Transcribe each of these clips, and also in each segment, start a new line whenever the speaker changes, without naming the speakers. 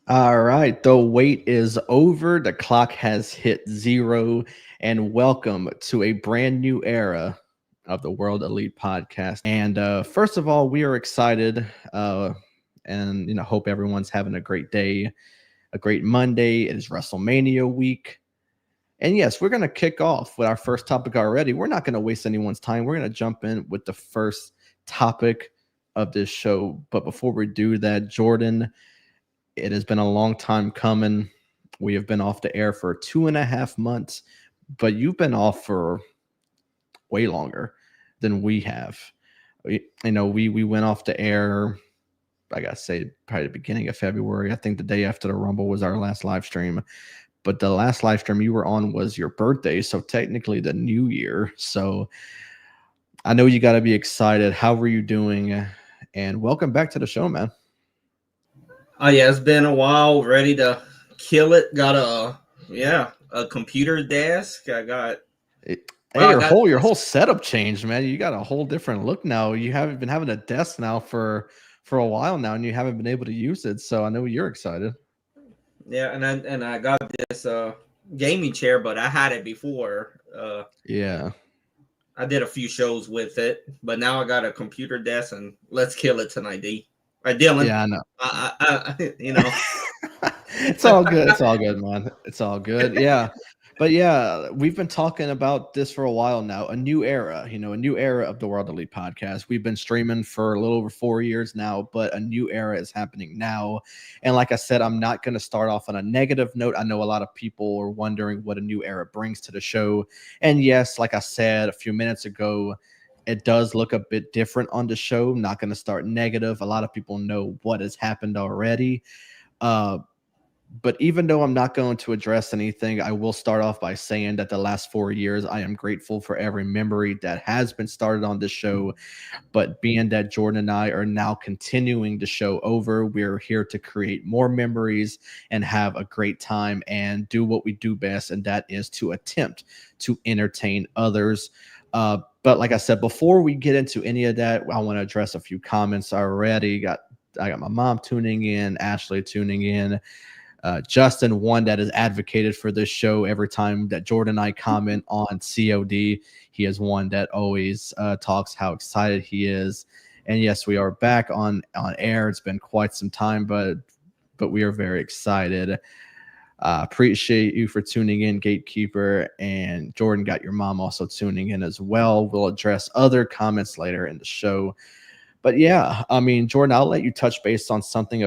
All right, the wait is over. The clock has hit zero, and welcome to a brand new era of the World Elite Podcast. And first of all, we are excited, and hope everyone's having a great day, a great Monday. It is WrestleMania week, and yes, we're gonna kick off with our first topic already. We're not gonna waste anyone's time. We're gonna jump in with the first topic of this show. But before we do that, Jordan. It has been a long time coming. We have been off the air for 2.5 months, but you've been off for way longer than we have. We went off the air, I gotta say, probably the beginning of February. I think the day after the Rumble was our last live stream. But the last live stream you were on was your birthday, so technically the new year. So I know you got to be excited. How were you doing? And welcome back to the show, man.
Oh yeah, it's been a while. Ready to kill it. Got a computer desk.
Your whole setup changed, man. You got a whole different look now. You haven't been having a desk now for a while now, and you haven't been able to use it. So I know you're excited.
Yeah, and I got this gaming chair, but I had it before.
Yeah.
I did a few shows with it, but now I got a computer desk, and let's kill it tonight, D. Right, Dylan?
Yeah, I know.
It's
all good. It's all good, man. It's all good. Yeah. But yeah, we've been talking about this for a while now. A new era, a new era of the World Elite Podcast. We've been streaming for a little over 4 years now, but a new era is happening now. And like I said, I'm not going to start off on a negative note. I know a lot of people are wondering what a new era brings to the show. And yes, like I said a few minutes ago, it does look a bit different on the show. I'm not going to start negative. A lot of people know what has happened already. But even though I'm not going to address anything, I will start off by saying that the last 4 years, I am grateful for every memory that has been started on this show. But being that Jordan and I are now continuing the show over, we're here to create more memories and have a great time and do what we do best, and that is to attempt to entertain others. But like I said, before we get into any of that, I want to address a few comments already. I got my mom tuning in, Ashley tuning in, Justin, one that has advocated for this show every time that Jordan and I comment on COD. He is one that always talks how excited he is. And yes, we are back on air. It's been quite some time, but we are very excited. Appreciate you for tuning in, Gatekeeper, and Jordan got your mom also tuning in as well. We'll address other comments later in the show. But yeah, I mean, Jordan, I'll let you touch base on something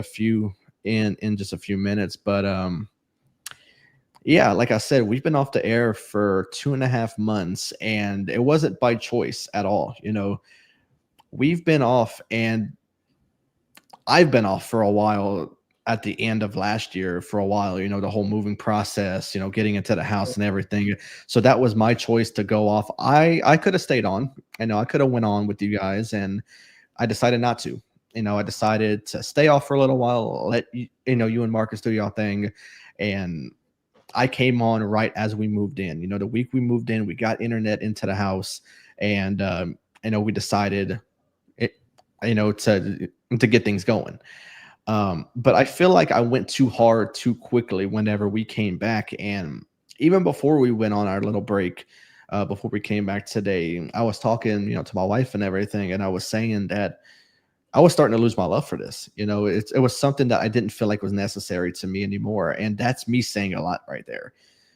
in just a few minutes. But yeah, like I said, we've been off the air for 2.5 months, and it wasn't by choice at all. We've been off, and I've been off for a while. At the end of last year for a while, the whole moving process, getting into the house and everything. So that was my choice to go off. I could have stayed on. I could have went on with you guys, and I decided not to. I decided to stay off for a little while, let you and Marcus do your thing. And I came on right as we moved in. The week we moved in, we got internet into the house, and we decided to get things going. But I feel like I went too hard too quickly whenever we came back, and even before we went on our little break, before we came back today, I was talking, to my wife and everything, and I was saying that I was starting to lose my love for this. It was something that I didn't feel like was necessary to me anymore. And that's me saying a lot right there.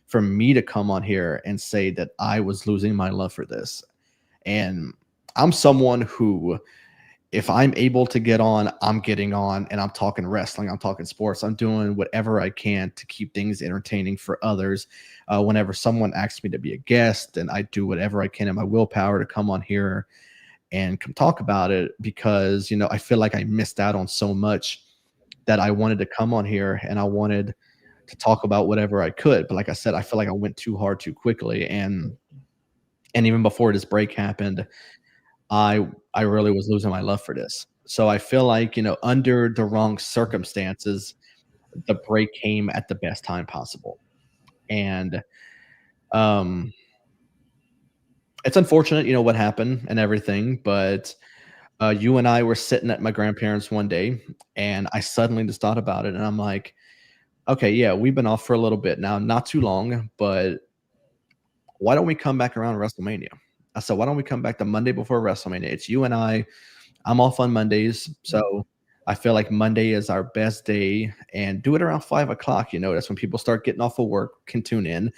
For me to come on here and say that I was losing my love for this. And I'm someone who, if I'm able to get on, I'm getting on and I'm talking wrestling, I'm talking sports, I'm doing whatever I can to keep things entertaining for others. Whenever someone asks me to be a guest, and I do whatever I can in my willpower to come on here and come talk about it, because I feel like I missed out on so much that I wanted to come on here and I wanted to talk about whatever I could. But like I said, I feel like I went too hard too quickly, and even before this break happened, I really was losing my love for this. So I feel like, under the wrong circumstances, the break came at the best time possible. And um it's unfortunate, what happened and everything, but you and I were sitting at my grandparents one day, and I suddenly just thought about it, and I'm like, okay, yeah, we've been off for a little bit now, not too long, but why don't we come back around WrestleMania? I said, why don't we come back the Monday before WrestleMania? It's you and I. I'm off on Mondays, so I feel like Monday is our best day, and do it around 5 o'clock. That's when people start getting off of work, can tune in.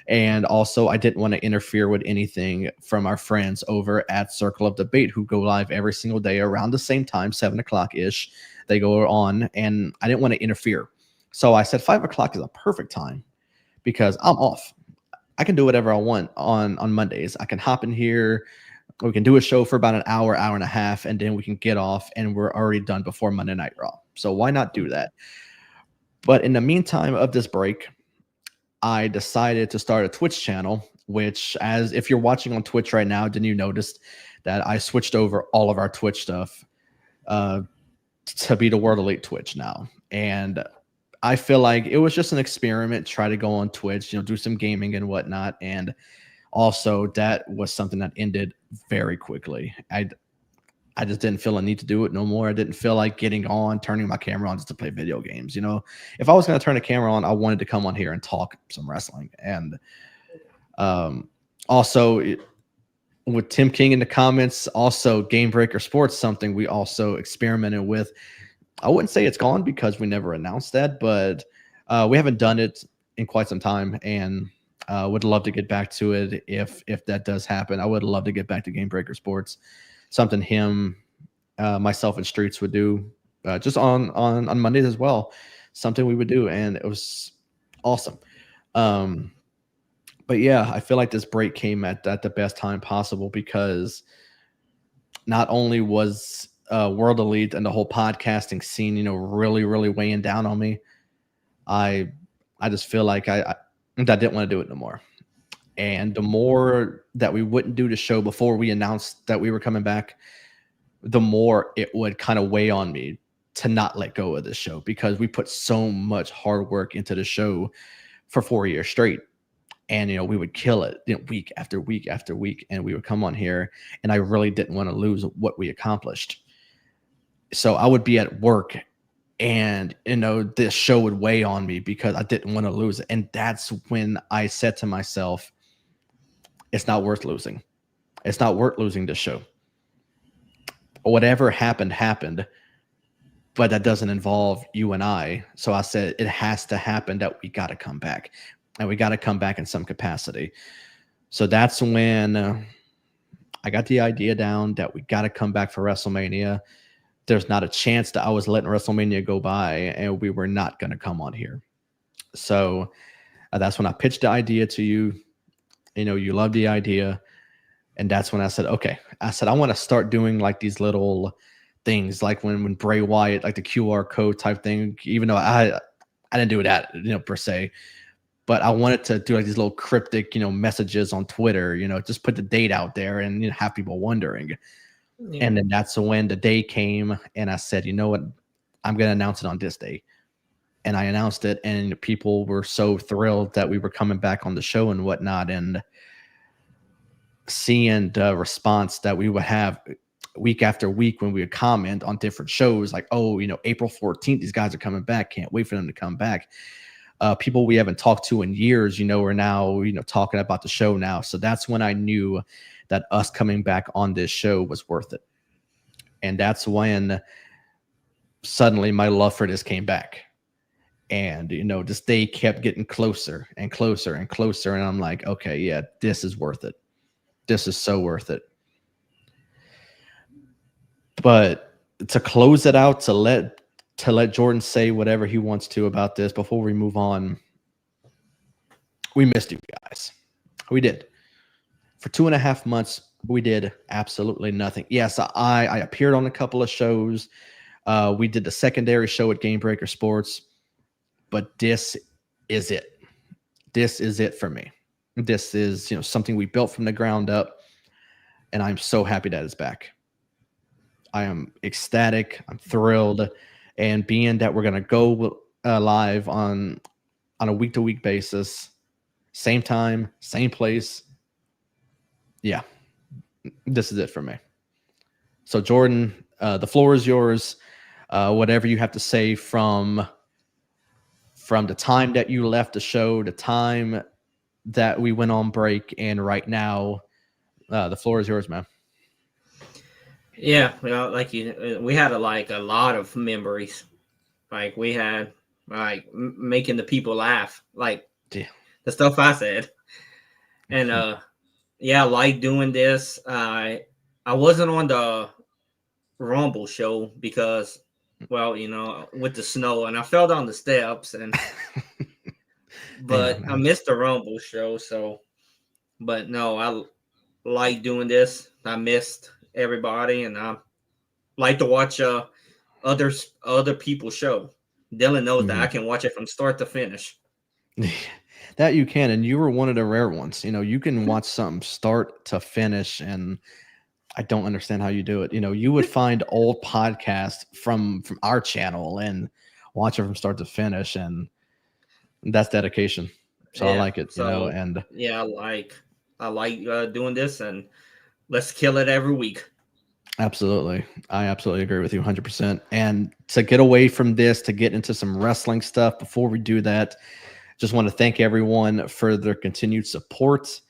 And also, I didn't want to interfere with anything from our friends over at Circle of Debate, who go live every single day around the same time, 7 o'clock ish. They go on, and I didn't want to interfere. So I said 5 o'clock is a perfect time because I'm off. I can do whatever I want on Mondays. I can hop in here. We can do a show for about an hour, hour and a half, and then we can get off, and we're already done before Monday Night Raw. So why not do that? But in the meantime of this break, I decided to start a Twitch channel, which, as if you're watching on Twitch right now, didn't you notice that I switched over all of our Twitch stuff uh, to be the World Elite Twitch now? And I feel like it was just an experiment, try to go on Twitch, do some gaming and whatnot. And also, that was something that ended very quickly. I just didn't feel a need to do it no more. I didn't feel like getting on, turning my camera on just to play video games. If I was going to turn the camera on, I wanted to come on here and talk some wrestling. And also, with Tim King in the comments, also Game Breaker Sports, something we also experimented with. I wouldn't say it's gone because we never announced that, but we haven't done it in quite some time, and would love to get back to it if that does happen. I would love to get back to Game Breaker Sports, something him, myself, and Streets would do just on Mondays as well. Something we would do, and it was awesome. But yeah, I feel like this break came at the best time possible because not only was World Elite and the whole podcasting scene, really, really weighing down on me, I just feel like I didn't want to do it no more. And the more that we wouldn't do the show before we announced that we were coming back, the more it would kind of weigh on me to not let go of this show, because we put so much hard work into the show for 4 years straight. And, we would kill it, week after week after week. And we would come on here, and I really didn't want to lose what we accomplished. So I would be at work, and, this show would weigh on me because I didn't want to lose it. And that's when I said to myself, it's not worth losing. It's not worth losing this show. Whatever happened, but that doesn't involve you and I. So I said, it has to happen that we got to come back, and we got to come back in some capacity. So that's when I got the idea down that we got to come back for WrestleMania. There's not a chance that I was letting WrestleMania go by and we were not going to come on here. So that's when I pitched the idea to you. You loved the idea. And that's when I said, okay, I want to start doing like these little things, like when Bray Wyatt, like the QR code type thing, even though I didn't do that, per se, but I wanted to do like these little cryptic, messages on Twitter, just put the date out there and have people wondering. Yeah. And then that's when the day came, and I said, you know what, I'm going to announce it on this day. And I announced it, and people were so thrilled that we were coming back on the show and whatnot. And seeing the response that we would have week after week when we would comment on different shows, like, oh, April 14th, these guys are coming back. Can't wait for them to come back. people we haven't talked to in years, are now, talking about the show now. So that's when I knew that us coming back on this show was worth it. And that's when suddenly my love for this came back. And, this day kept getting closer and closer and closer. And I'm like, okay, yeah, this is worth it. This is so worth it. But to close it out, to let Jordan say whatever he wants to about this before we move on, we missed you guys. We did. For 2.5 months, we did absolutely nothing. Yes, I appeared on a couple of shows. We did the secondary show at Game Breaker Sports, but this is it. This is it for me. This is, something we built from the ground up, and I'm so happy that it's back. I am ecstatic. I'm thrilled, and being that we're gonna go live on a week-to-week basis, same time, same place. Yeah, this is it for me. So Jordan, the floor is yours. Whatever you have to say from the time that you left the show, the time that we went on break, and right now, the floor is yours, man.
Yeah, we had a lot of memories. Like we had making the people laugh, like
Yeah.
the stuff I said, and I like doing this. I wasn't on the Rumble show because, well, with the snow, and I fell down the steps, and but
Damn,
I
man.
missed the Rumble show. So, but no, I like doing this. I missed everybody, and I like to watch other people's show. Dylan knows that I
Mhm.
can watch it from start to finish.
That you can, and you were one of the rare ones. You can watch something start to finish, and I don't understand how you do it. You would find old podcasts from our channel and watch it from start to finish, and that's dedication. So I
Yeah.
like it.
So
And
yeah, I like doing this, and let's kill it every week.
absolutely, I absolutely agree with you 100%. And to get away from this, to get into some wrestling stuff, before we do that, just want to thank everyone for their continued support.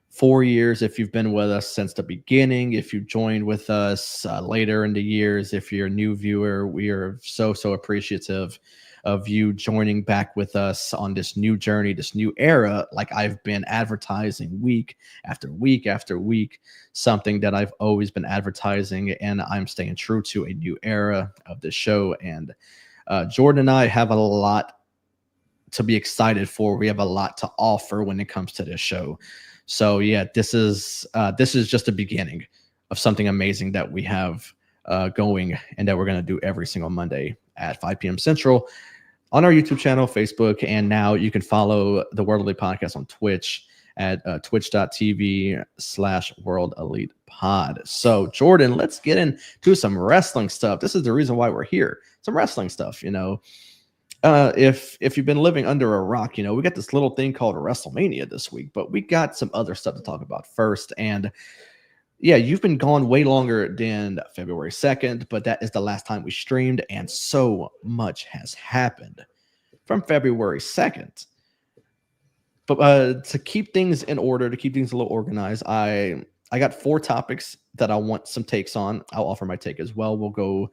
4 years, if you've been with us since the beginning, if you joined with us later in the years, if you're a new viewer, we are so appreciative of you joining back with us on this new journey, this new era. Like I've been advertising week after week after week, something that I've always been advertising, and I'm staying true to a new era of the show. And Jordan and I have a lot to be excited for. We have a lot to offer when it comes to this show. So yeah, this is just the beginning of something amazing that we have going, and that we're going to do every single Monday at 5 p.m. Central on our YouTube channel, Facebook, and now you can follow the World Elite Podcast on Twitch at twitch.tv/World Elite Pod. So Jordan, let's get into some wrestling stuff. This is the reason why we're here. Some wrestling stuff. If you've been living under a rock, we got this little thing called WrestleMania this week, but we got some other stuff to talk about first. And yeah, you've been gone way longer than February 2nd, but that is the last time we streamed, and so much has happened from February 2nd. But to keep things in order, to keep things a little organized, I got 4 topics that I want some takes on. I'll offer my take as well. We'll go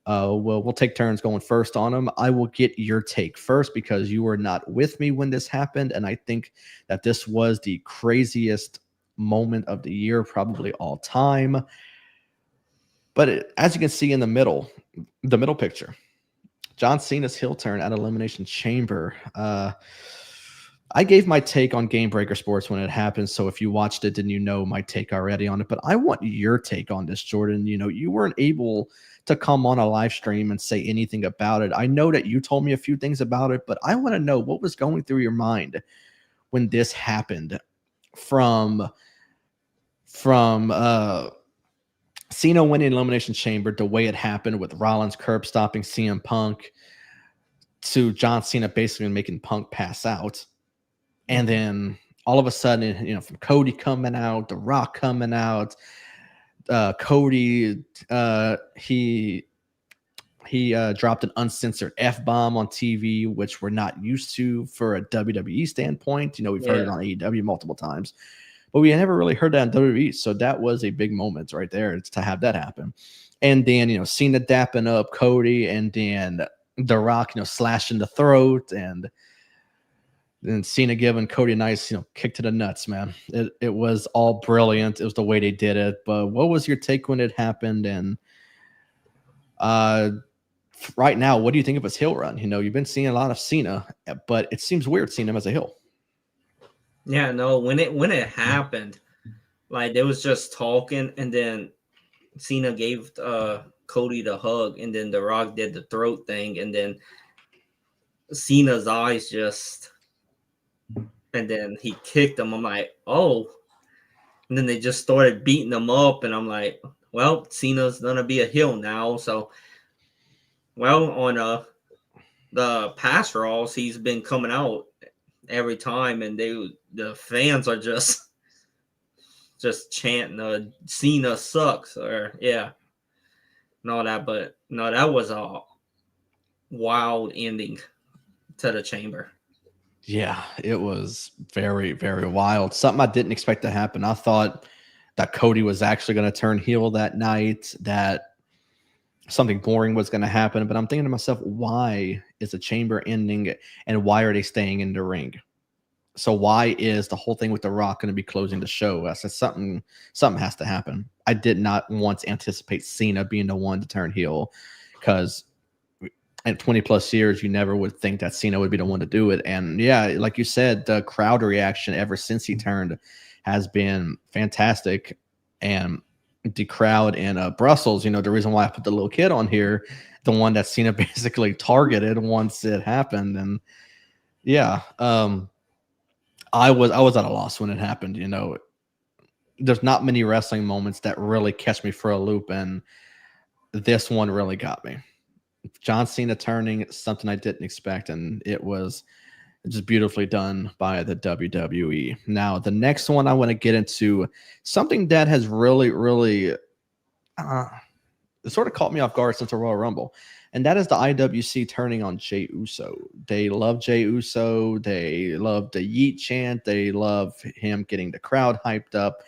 we'll take turns going first on them. I will get your take first because you were not with me when this happened, and I think that this was the craziest moment of the year, probably all time. But as you can see in the middle picture, John Cena's heel turn at Elimination Chamber. I gave my take on Game Breaker Sports when it happened. So if you watched it, then you know my take already on it. But I want your take on this, Jordan. You weren't able to come on a live stream and say anything about it. I know that you told me a few things about it, but I want to know what was going through your mind when this happened from Cena winning Elimination Chamber, the way it happened with Rollins curb stopping CM Punk, to John Cena basically making Punk pass out. And then all of a sudden, from Cody coming out, The Rock coming out, Cody, he He dropped an uncensored F-bomb on TV, which we're not used to for a WWE standpoint. You know, we've heard it
Yeah.
on AEW multiple times, but we never really heard that in WWE. So that was a big moment right there to have that happen. And then, you know, Cena dapping up Cody, and then The Rock, you know, slashing the throat, and then Cena giving Cody a nice, you know, kick to the nuts, man. It was all brilliant. It was the way they did it. But what was your take when it happened? And uh right now, what do you think of his heel run? You know, you've been seeing a lot of Cena, but it seems weird seeing him as a heel.
Yeah, no, when it happened, like they was just talking, and then Cena gave Cody the hug, and then The Rock did the throat thing, and then Cena's eyes just, and then he kicked him. I'm like, oh, and then they just started beating him up, and I'm like, well, Cena's gonna be a heel now. So, well, on the past Raws, he's been coming out every time, and the fans are just chanting, Cena sucks, or yeah, and all that. But no, that was a wild ending to the chamber.
Yeah, it was very, very wild. Something I didn't expect to happen. I thought that Cody was actually going to turn heel that night, that something boring was going to happen. But I'm thinking to myself, why is the chamber ending, and why are they staying in the ring? So why is the whole thing with The Rock going to be closing the show? I said something has to happen. I did not once anticipate Cena being the one to turn heel, because in 20 plus years, you never would think that Cena would be the one to do it. And yeah, like you said, the crowd reaction ever since he turned has been fantastic. And the crowd in Brussels, you know, the reason why I put the little kid on here, the one that Cena basically targeted once it happened. And yeah, I was at a loss when it happened. You know, there's not many wrestling moments that really catch me for a loop, and this one really got me. John Cena turning, something I didn't expect, and it was just beautifully done by the WWE. Now, the next one I want to get into, something that has really, really uh, sort of caught me off guard since the Royal Rumble, and that is the IWC turning on Jey Uso. They love Jey Uso. They love the Yeet chant. They love him getting the crowd hyped up.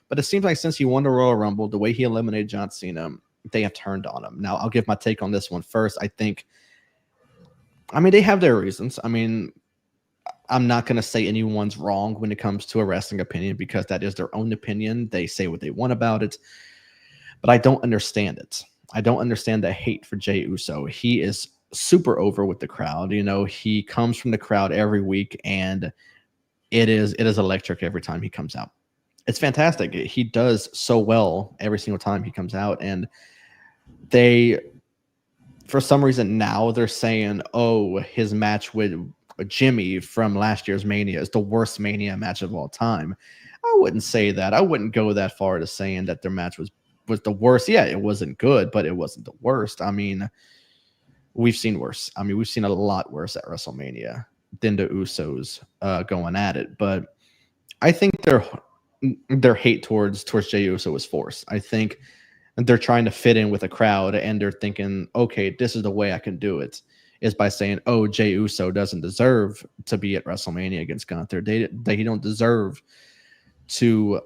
But it seems like since he won the Royal Rumble, the way he eliminated John Cena, they have turned on him. Now, I'll give my take on this one first. I mean, they have their reasons. I mean, I'm not going to say anyone's wrong when it comes to a wrestling opinion, because that is their own opinion. They say what they want about it, but I don't understand it. I don't understand the hate for Jey Uso. He is super over with the crowd. You know, he comes from the crowd every week, and it is electric every time he comes out. It's fantastic. He does so well every single time he comes out, and they, for some reason now they're saying, oh, his match with Jimmy from last year's Mania is the worst Mania match of all time. I wouldn't say that. I wouldn't go that far to saying that their match was the worst. Yeah, it wasn't good, but it wasn't the worst. I mean, we've seen worse. I mean, we've seen a lot worse at WrestleMania than the Usos going at it. But I think their hate towards Jey Uso is forced. I think they're trying to fit in with a crowd, and they're thinking, okay, this is the way I can do it, is by saying, oh, Jey Uso doesn't deserve to be at WrestleMania against Gunther. They don't deserve to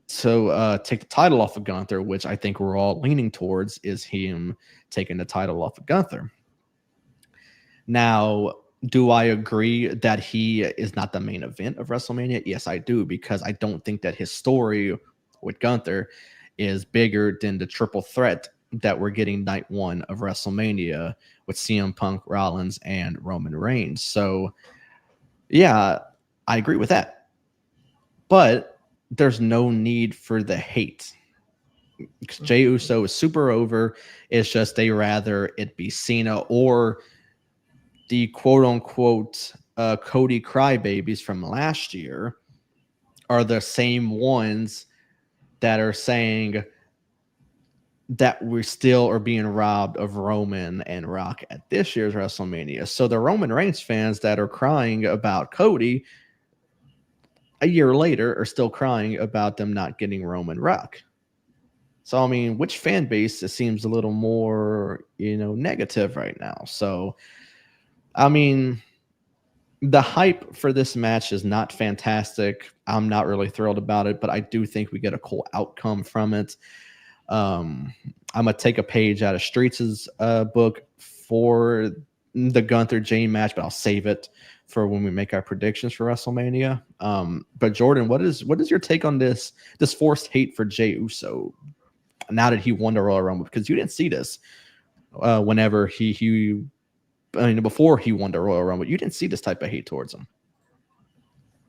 take the title off of Gunther, which I think we're all leaning towards is him taking the title off of Gunther. Now, do I agree that he is not the main event of WrestleMania? Yes, I do, because I don't think that his story with Gunther is bigger than the triple threat that we're getting night one of WrestleMania with CM Punk, Rollins, and Roman Reigns. So, yeah, I agree with that. But there's no need for the hate. Jey Uso is super over. It's just they rather it be Cena or the quote unquote Cody crybabies from last year are the same ones that are saying that we still are being robbed of Roman and Rock at this year's WrestleMania. So the Roman Reigns fans that are crying about Cody a year later are still crying about them not getting Roman Rock. So I mean, which fan base it seems a little more, negative right now. So I mean, the hype for this match is not fantastic. I'm not really thrilled about it, but I do think we get a cool outcome from it. Um, I'm gonna take a page out of Streets' book for the Gunther Jane match, but I'll save it for when we make our predictions for WrestleMania. But Jordan, what is your take on this forced hate for Jey Uso now that he won the Royal Rumble? Because you didn't see this whenever he I mean, before he won the Royal Rumble, you didn't see this type of hate towards him.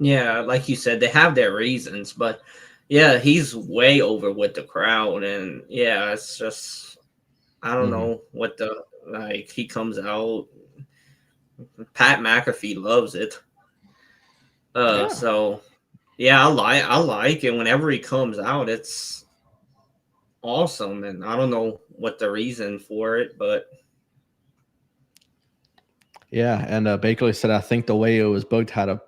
Yeah, like you said, they have their reasons, but yeah, he's way over with the crowd, and yeah, it's just I don't
Hmm.
know what the like he comes out. Pat McAfee loves it.
Yeah,
So yeah, I like it whenever he comes out. It's awesome, and I don't know what the reason for it, but
yeah. And Bakley said, I think the way it was booked had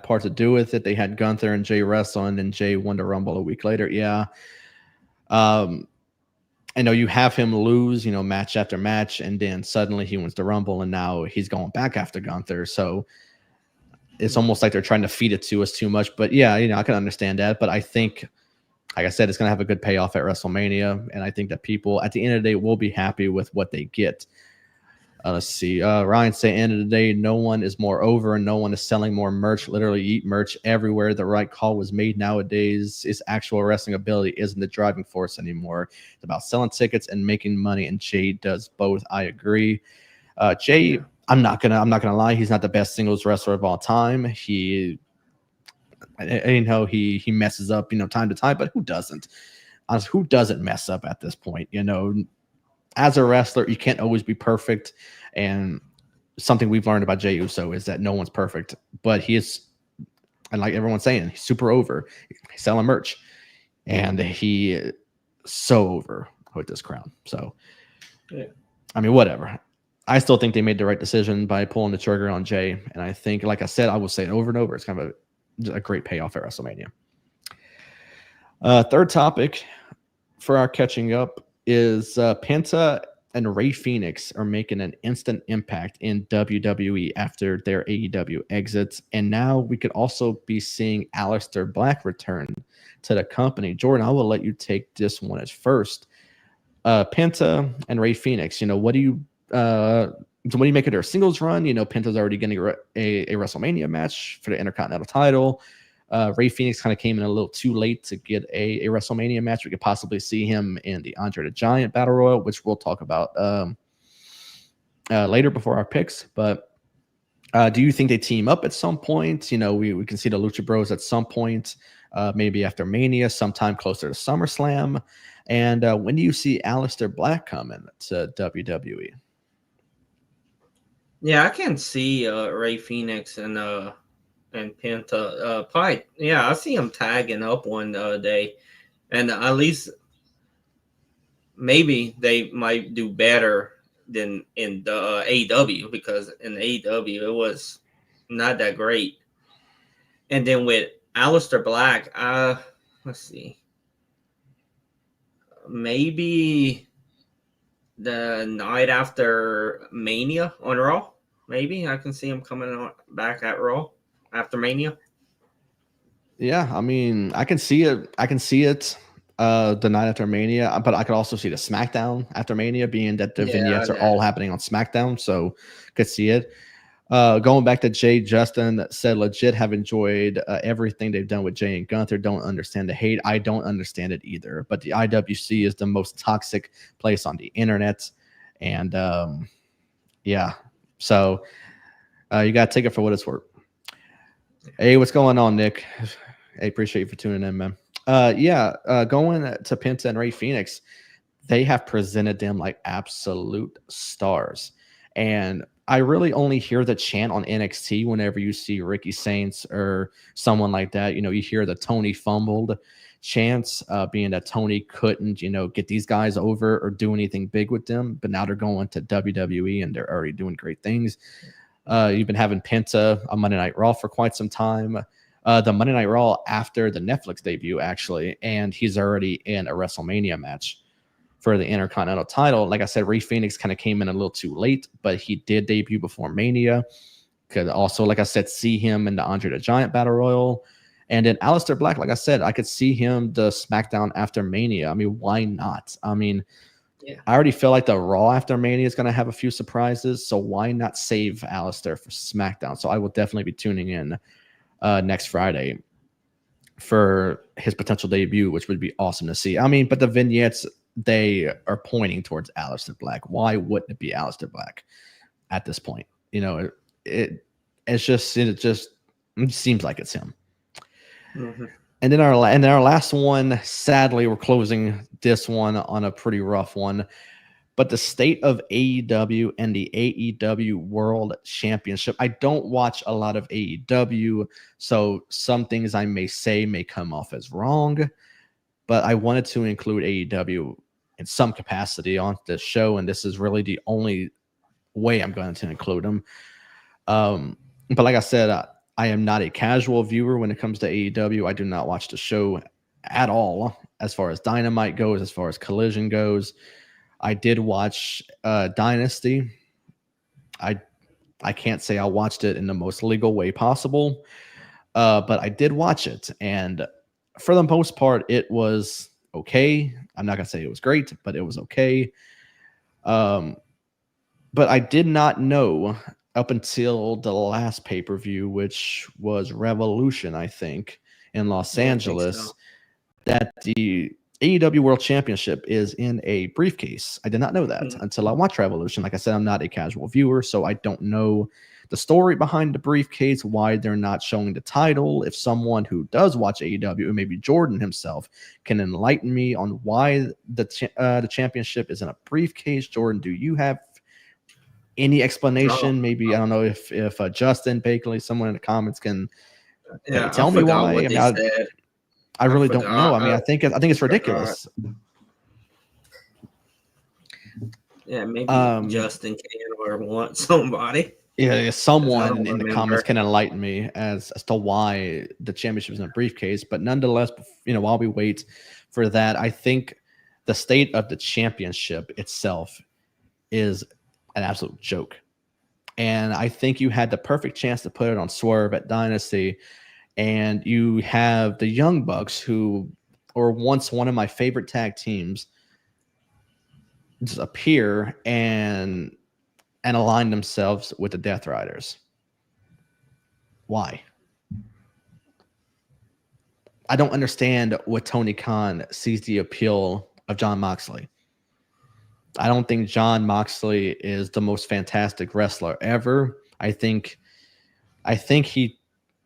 part to do with it. They had Gunther and Jay wrestle, and then Jay won the Rumble a week later. Yeah. Um, I know you have him lose, match after match, and then suddenly he wins the Rumble, and now he's going back after Gunther. So it's almost like they're trying to feed it to us too much. But yeah, I can understand that. But I think, like I said, it's going to have a good payoff at WrestleMania, and I think that people at the end of the day will be happy with what they get. Let's see. Ryan say, end of the day, no one is more over and no one is selling more merch. Literally, eat merch everywhere. The right call was made nowadays. Is actual wrestling ability isn't the driving force anymore. It's about selling tickets and making money. And Jay does both. I agree.
yeah,
Jay, I'm not gonna lie. He's not the best singles wrestler of all time. He messes up, time to time. But who doesn't? Honestly, who doesn't mess up at this point? As a wrestler, you can't always be perfect. And something we've learned about Jey Uso is that no one's perfect, but he is, and like everyone's saying, he's super over. He's selling merch, and he is so over with this crown. So,
yeah.
I mean, whatever. I still think they made the right decision by pulling the trigger on Jay. And I think, like I said, I will say it over and over. It's kind of a great payoff at WrestleMania. Third topic for our catching up is Penta and Ray Phoenix are making an instant impact in WWE after their AEW exits. And now we could also be seeing Aleister Black return to the company. Jordan, I will let you take this one as first. Penta and Ray Phoenix, what do you make of their singles run? Penta's already getting a WrestleMania match for the Intercontinental title. Ray Phoenix kind of came in a little too late to get a WrestleMania match. We could possibly see him in the Andre the Giant Battle Royal, which we'll talk about later before our picks. But do you think they team up at some point? We can see the Lucha Bros at some point, maybe after Mania, sometime closer to SummerSlam. And when do you see Aleister Black coming to WWE?
Yeah, I can see Ray Phoenix and Penta. Probably, yeah, I see him tagging up one day, and at least maybe they might do better than in the AEW, because in AEW it was not that great. And then with Aleister Black, let's see, maybe the night after Mania on Raw. Maybe I can see him coming on back at Raw after Mania.
Yeah, I mean, I can see it. I can see it the night after Mania, but I could also see the SmackDown after Mania, being that the
Yeah,
vignettes are all happening on SmackDown, so could see it. Going back to Jay, Justin said legit have enjoyed everything they've done with Jay and Gunther. Don't understand the hate. I don't understand it either. But the IWC is the most toxic place on the internet, and yeah, so you got to take it for what it's worth. Hey, what's going on, Nick? Hey, appreciate you for tuning in, man. Going to Penta and Ray Phoenix, they have presented them like absolute stars. And I really only hear the chant on NXT whenever you see Ricky Saints or someone like that. You hear the Tony fumbled chants, being that Tony couldn't, get these guys over or do anything big with them. But now they're going to WWE and they're already doing great things. You've been having Penta on Monday Night Raw for quite some time. the Monday Night Raw after the Netflix debut, actually, and he's already in a WrestleMania match for the Intercontinental title. Like I said, Rey Fenix kind of came in a little too late, but he did debut before Mania. Could also, like I said, see him in the Andre the Giant Battle Royal. And then Aleister Black, like I said, I could see him the SmackDown after Mania. I mean, why not? I mean,
Yeah.
I already feel like the Raw after Mania is going to have a few surprises, so why not save Aleister for SmackDown? So I will definitely be tuning in next Friday for his potential debut, which would be awesome to see. I mean, but the vignettes, they are pointing towards Aleister Black. Why wouldn't it be Aleister Black at this point? You know, it just seems like it's him.
Mm-hmm.
And then our last one, sadly, we're closing this one on a pretty rough one. But the state of AEW and the AEW World Championship. I don't watch a lot of AEW, so some things I may say may come off as wrong. But I wanted to include AEW in some capacity on this show, and this is really the only way I'm going to include them. But like I said, I am not a casual viewer when it comes to AEW. I do not watch the show at all as far as Dynamite goes, as far as Collision goes. I did watch Dynasty. I can't say I watched it in the most legal way possible, but I did watch it. And for the most part, it was okay. I'm not going to say it was great, but it was okay. But I did not know up until the last pay-per-view, which was Revolution, I think, in Los Angeles, that the AEW World Championship is in a briefcase. I did not know that until I watched Revolution. Like I said, I'm not a casual viewer, so I don't know the story behind the briefcase, why they're not showing the title. If someone who does watch AEW, maybe Jordan himself, can enlighten me on why the championship is in a briefcase. Jordan, do you have any explanation? Maybe, I don't know if Justin Bakley, someone in the comments can maybe tell me why.
What they said.
I really don't know. I mean, I think it's ridiculous.
Yeah, maybe Justin can or want somebody.
Yeah, someone in the comments can enlighten me as to why the championship is in a briefcase. But nonetheless, while we wait for that, I think the state of the championship itself is an absolute joke. And I think you had the perfect chance to put it on Swerve at Dynasty. And you have the Young Bucks, who were once one of my favorite tag teams, just appear and align themselves with the Death Riders. Why? I don't understand what Tony Khan sees the appeal of Jon Moxley. I don't think Jon Moxley is the most fantastic wrestler ever. I think he,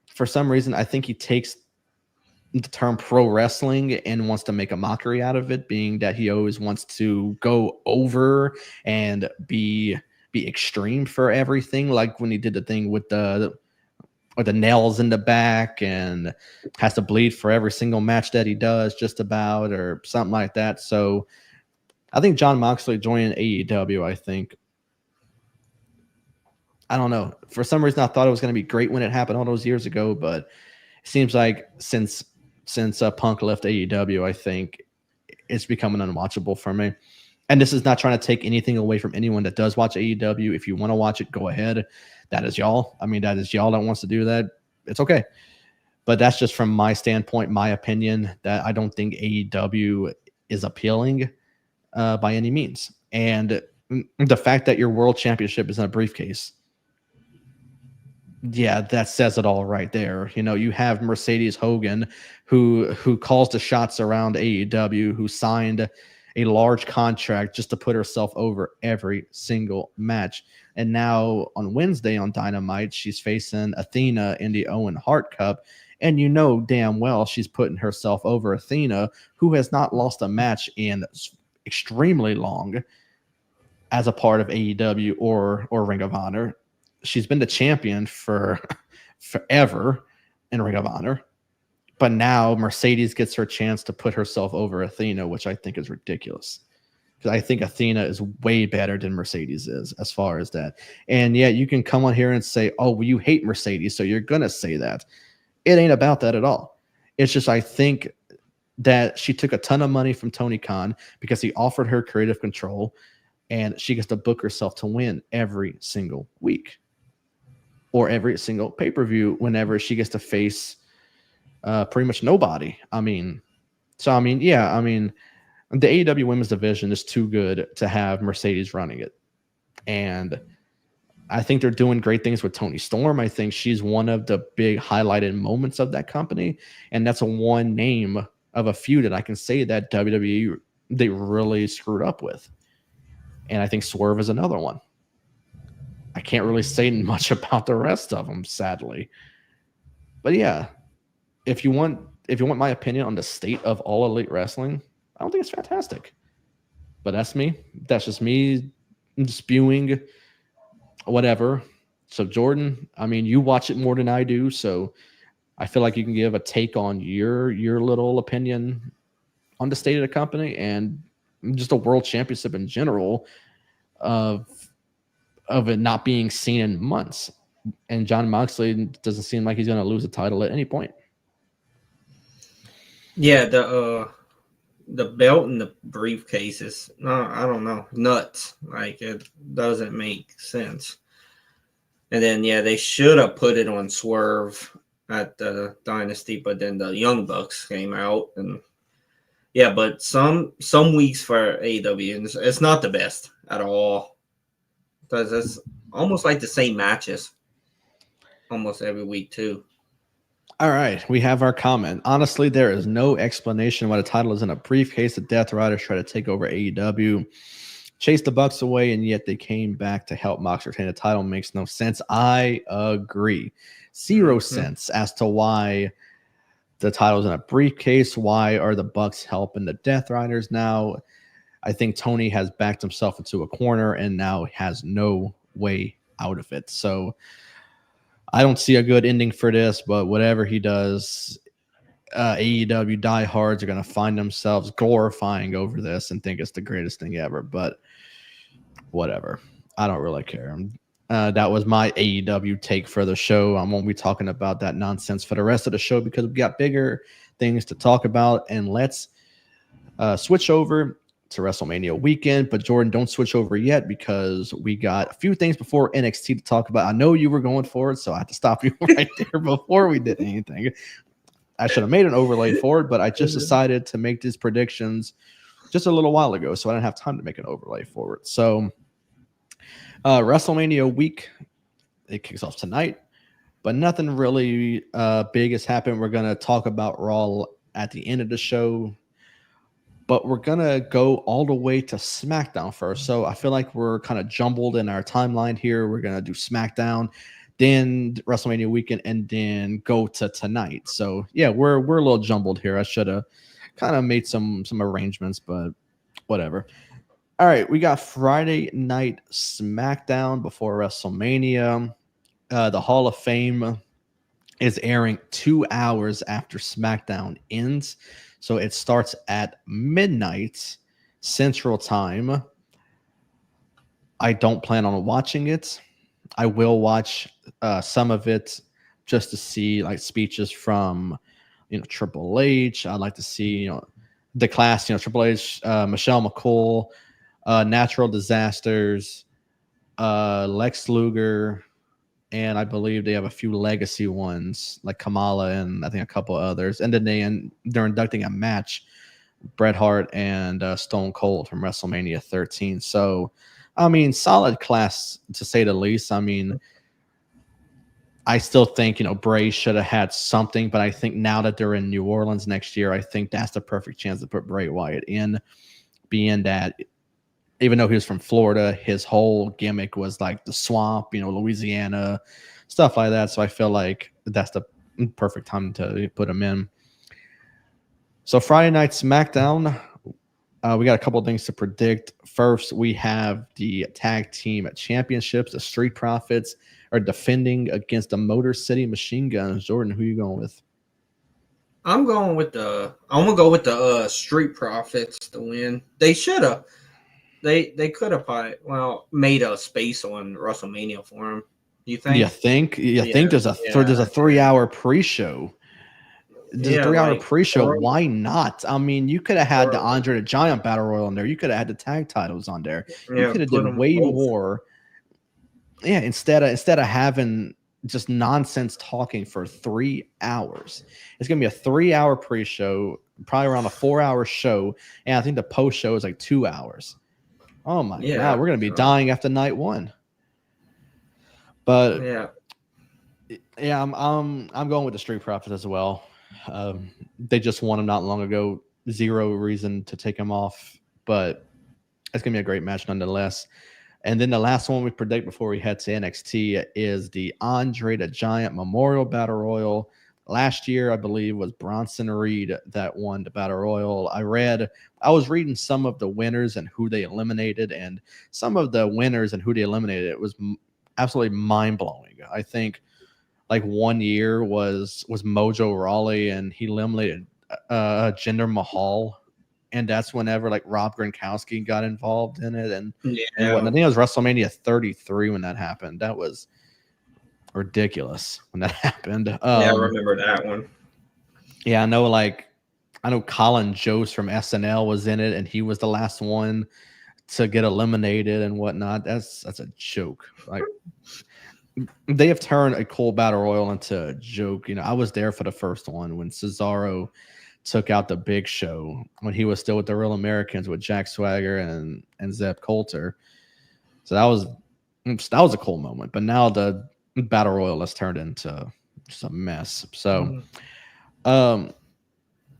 for some reason, I think he takes the term pro wrestling and wants to make a mockery out of it, being that he always wants to go over and be extreme for everything. Like when he did the thing with the nails in the back and has to bleed for every single match that he does, just about, or something like that. So I think Jon Moxley joining AEW, I don't know. For some reason, I thought it was going to be great when it happened all those years ago, but it seems like since Punk left AEW, I think it's becoming unwatchable for me. And this is not trying to take anything away from anyone that does watch AEW. If you want to watch it, go ahead. That is y'all. I mean, that is y'all that wants to do that. It's okay. But that's just from my standpoint, my opinion, that I don't think AEW is appealing by any means. And the fact that your world championship is in a briefcase, yeah, that says it all right there. You have Mercedes Hogan, who calls the shots around AEW, who signed a large contract just to put herself over every single match. And now on Wednesday on Dynamite, she's facing Athena in the Owen Hart Cup. And damn well she's putting herself over Athena, who has not lost a match in extremely long as a part of AEW or Ring of Honor. She's been the champion for forever in Ring of Honor. But now Mercedes gets her chance to put herself over Athena, which I think is ridiculous. Because I think Athena is way better than Mercedes is as far as that. And yeah, you can come on here and say, oh, well, you hate Mercedes, so you're going to say that. It ain't about that at all. It's just I think that she took a ton of money from Tony Khan because he offered her creative control, and she gets to book herself to win every single week or every single pay-per-view whenever she gets to face pretty much nobody. I mean, yeah, I mean, the AEW women's division is too good to have Mercedes running it. And I think they're doing great things with Toni Storm. I think she's one of the big highlighted moments of that company. And that's a one name of a few that I can say that WWE, they really screwed up with. And I think Swerve is another one. I can't really say much about the rest of them, sadly. But yeah, if you want my opinion on the state of all elite wrestling, I don't think it's fantastic. But that's me. That's just me spewing whatever. So Jordan, I mean, you watch it more than I do, so I feel like you can give a take on your little opinion on the state of the company and just a world championship in general of it not being seen in months. And John Moxley doesn't seem like he's going to lose a title at any point.
Yeah, the belt and the briefcase is, I don't know, nuts. Like, it doesn't make sense. And then, yeah, they should have put it on Swerve at the Dynasty, but then the Young Bucks came out. And yeah, but some weeks for AEW, it's not the best at all. Because it's almost like the same matches almost every week, too.
All right, we have our comment. Honestly, there is no explanation why the title is in a briefcase. The Death Riders try to take over AEW, chase the Bucks away, and yet they came back to help Mox retain the title. Makes no sense. I agree. Zero sense as to why the title's in a briefcase. Why are the Bucks helping the Death Riders now? I think Tony has backed himself into a corner and now has no way out of it. So I don't see a good ending for this, but whatever he does, AEW diehards are going to find themselves glorifying over this and think it's the greatest thing ever. But whatever. I don't really care. That was my AEW take for the show. I won't be talking about that nonsense for the rest of the show because we've got bigger things to talk about. And let's switch over to WrestleMania weekend. But Jordan, don't switch over yet because we got a few things before NXT to talk about. I know you were going for it, so I had to stop you right there before we did anything. I should have made an overlay for it, but I just decided to make these predictions just a little while ago, so I didn't have time to make an overlay for it. So WrestleMania week, it kicks off tonight, but nothing really big has happened. We're going to talk about Raw at the end of the show, but we're going to go all the way to SmackDown first. So I feel like we're kind of jumbled in our timeline here. We're going to do SmackDown, then WrestleMania weekend, and then go to tonight. So yeah, we're a little jumbled here. I should have kind of made some arrangements, but whatever. All right, we got Friday night SmackDown before WrestleMania. The Hall of Fame is airing 2 hours after SmackDown ends. So it starts at midnight Central Time. I don't plan on watching it. I will watch some of it just to see like speeches from, Triple H. I'd like to see, the class, Triple H, Michelle McCool, Natural Disasters, Lex Luger, and I believe they have a few legacy ones like Kamala and I think a couple others. And then they're inducting a match, Bret Hart and Stone Cold from WrestleMania 13. So, I mean, solid class to say the least. I mean, I still think, Bray should have had something, but I think now that they're in New Orleans next year, I think that's the perfect chance to put Bray Wyatt in, being that even though he was from Florida, his whole gimmick was like the swamp, Louisiana, stuff like that. So I feel like that's the perfect time to put him in. So Friday night SmackDown, we got a couple of things to predict. First, we have the tag team championships. The Street Profits are defending against the Motor City Machine Guns. Jordan, who are you going with?
I'm gonna go with the Street Profits to win. They should have. They could have probably made a space on WrestleMania for him. You think?
You think there's a 3-hour pre-show Just a
Yeah,
3 hour
like
pre-show.
or,
Why not? I mean, you could have had the
or
Andre the Giant Battle Royal in there. You could have had the tag titles on there. You
yeah,
could have
put
did
them
way
both.
more. Yeah, instead of having just nonsense talking for 3 hours. It's gonna be a 3 hour pre-show, probably around a 4 hour show, and I think the post show is like 2 hours. Oh my
Yeah,
god, we're gonna be
so
dying after night one. But
yeah,
yeah, I'm going with the Street Profits as well. They just won him not long ago. Zero reason to take him off, but it's gonna be a great match nonetheless. And then the last one we predict before we head to NXT is the Andre the Giant Memorial Battle Royal. Last year, I believe, was Bronson Reed that won the Battle Royal. I was reading some of the winners and who they eliminated, and some of the winners and who they eliminated. It was absolutely mind blowing. I think like one year was Mojo Rawley, and he eliminated Jinder Mahal, and that's whenever like Rob Gronkowski got involved in it and what.
yeah,
I think it was WrestleMania 33 when that happened. That was ridiculous when that happened.
yeah. I remember that one.
Yeah, I know Colin Jost from SNL was in it, and he was the last one to get eliminated and whatnot. That's a joke. Like they have turned a cool battle royal into a joke. You know, I was there for the first one when Cesaro took out the Big Show when he was still with the Real Americans with Jack Swagger and Zeb Coulter. So that was a cool moment. But now the battle royal has turned into just a mess. So
Mhm.
um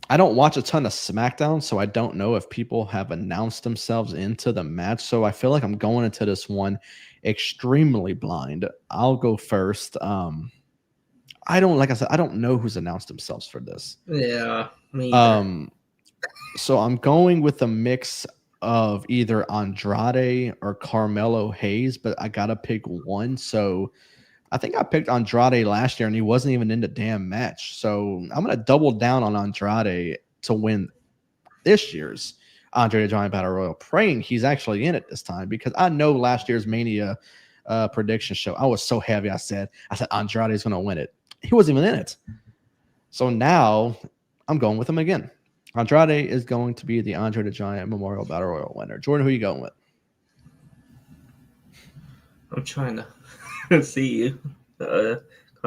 I don't watch a ton of SmackDown, so I don't know if people have announced themselves into the match. So I feel like I'm going into this one extremely blind. I'll go first. Like I said, I don't know who's announced themselves for this.
Yeah, me either.
Um, so I'm going with a mix of either Andrade or Carmelo Hayes, but I gotta pick one. So I think I picked Andrade last year, and he wasn't even in the damn match. So I'm gonna double down on Andrade to win this year's Andre the Giant Battle Royal, praying he's actually in it this time because I know last year's Mania prediction show, I was so heavy. I said Andrade is going to win it. He wasn't even in it. So now I'm going with him again. Andrade is going to be the Andre the Giant Memorial Battle Royal winner. Jordan, who are you going with?
I'm trying to see you. Kind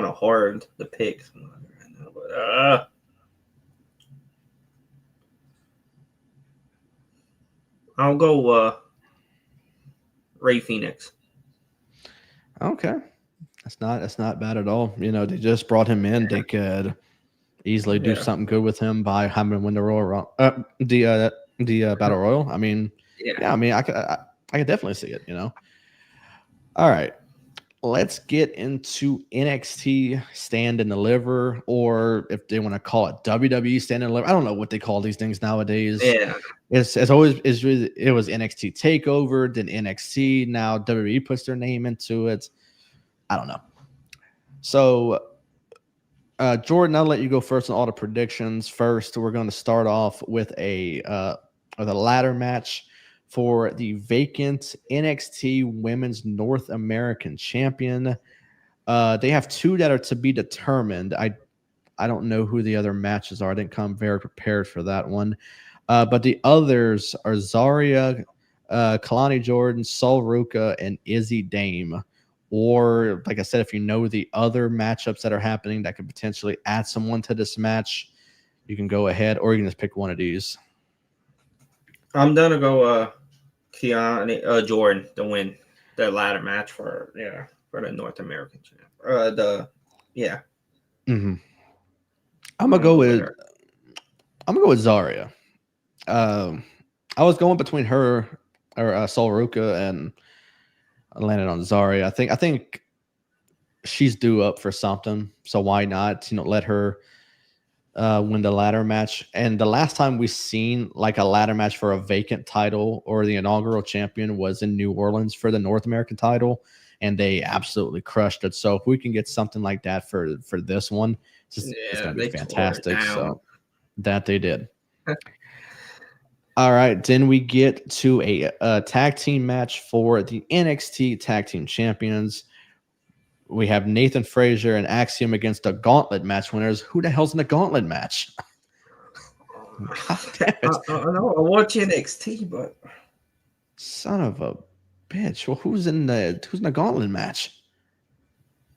of hard to pick right now, but I'll go Ray Phoenix.
Okay. That's not bad at all. You know, they just brought him in. They could easily do
Yeah,
something good with him by having him win the Royal the Battle Royal. I mean,
yeah.
yeah, I mean, I could definitely see it. You know. All right, let's get into NXT Stand and Deliver, or if they want to call it WWE Stand and Deliver. I don't know what they call these things nowadays.
Yeah,
It's always it was NXT Takeover, then NXT. Now WWE puts their name into it. I don't know. So Jordan, I'll let you go first on all the predictions. First, we're going to start off with a ladder match for the vacant NXT Women's North American Champion. They have two that are to be determined. I don't know who the other matches are. I didn't come very prepared for that one. But the others are Zaria, Kalani Jordan, Sol Ruka, and Izzy Dame. Or, like I said, if you know the other matchups that are happening that could potentially add someone to this match, you can go ahead, or you can just pick one of these.
I'm gonna go Keanu Jordan to win the ladder match for the North American champ. The yeah,
Mm-hmm. I'm gonna
I'm gonna
go
go with
with
her.
Zaria. Um, I was going between her or Sol Ruka, and I landed on Zaria. I think she's due up for something, so why not? You know, let her win the ladder match. And the last time we seen like a ladder match for a vacant title or the inaugural champion was in New Orleans for the North American title, and they absolutely crushed it. So if we can get something like that for this one, it's
Yeah,
going to be
they tore it
fantastic.
down.
So that they did. All right, then we get to a tag team match for the NXT Tag Team Champions. We have Nathan Frazier and Axiom against the Gauntlet match winners. Who the hell's in the Gauntlet match? God damn it.
I know I watch NXT, but
Son of a bitch. Well, who's in the Gauntlet match?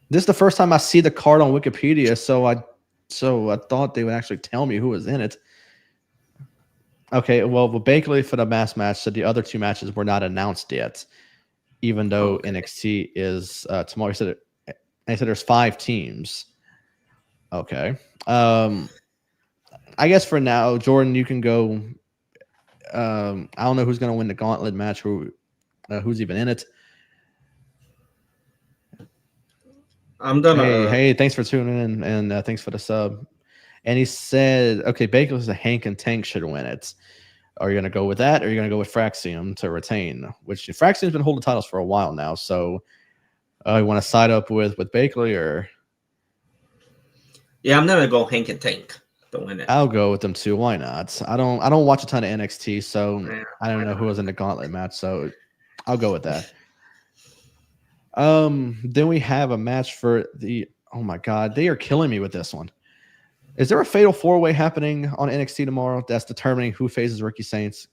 This is the first time I see the card on Wikipedia, so I thought they would actually tell me who was in it. Okay, well, basically for the mass match, so the other two matches were not announced yet, even though NXT is tomorrow. He said there's 5 teams. Okay. I guess for now, Jordan, you can go. I don't know who's going to win the Gauntlet match. Who's even in it?
I'm gonna.
Hey, thanks for tuning in and thanks for the sub. And he said, okay, Baker said Hank and Tank should win it. Are you going to go with that, or are you going to go with Fraxium to retain? Which Fraxium's been holding titles for a while now, so you want to side up with Bakley or?
Yeah, I'm gonna go Hank and Tank to win it.
I'll go with them too. Why not? I don't watch a ton of NXT, so I don't know who was in the Gauntlet match, so I'll go with that. Then we have a match for the. Oh my God, they are killing me with this one. Is there a fatal 4-way happening on NXT tomorrow that's determining who faces Ricky Saints?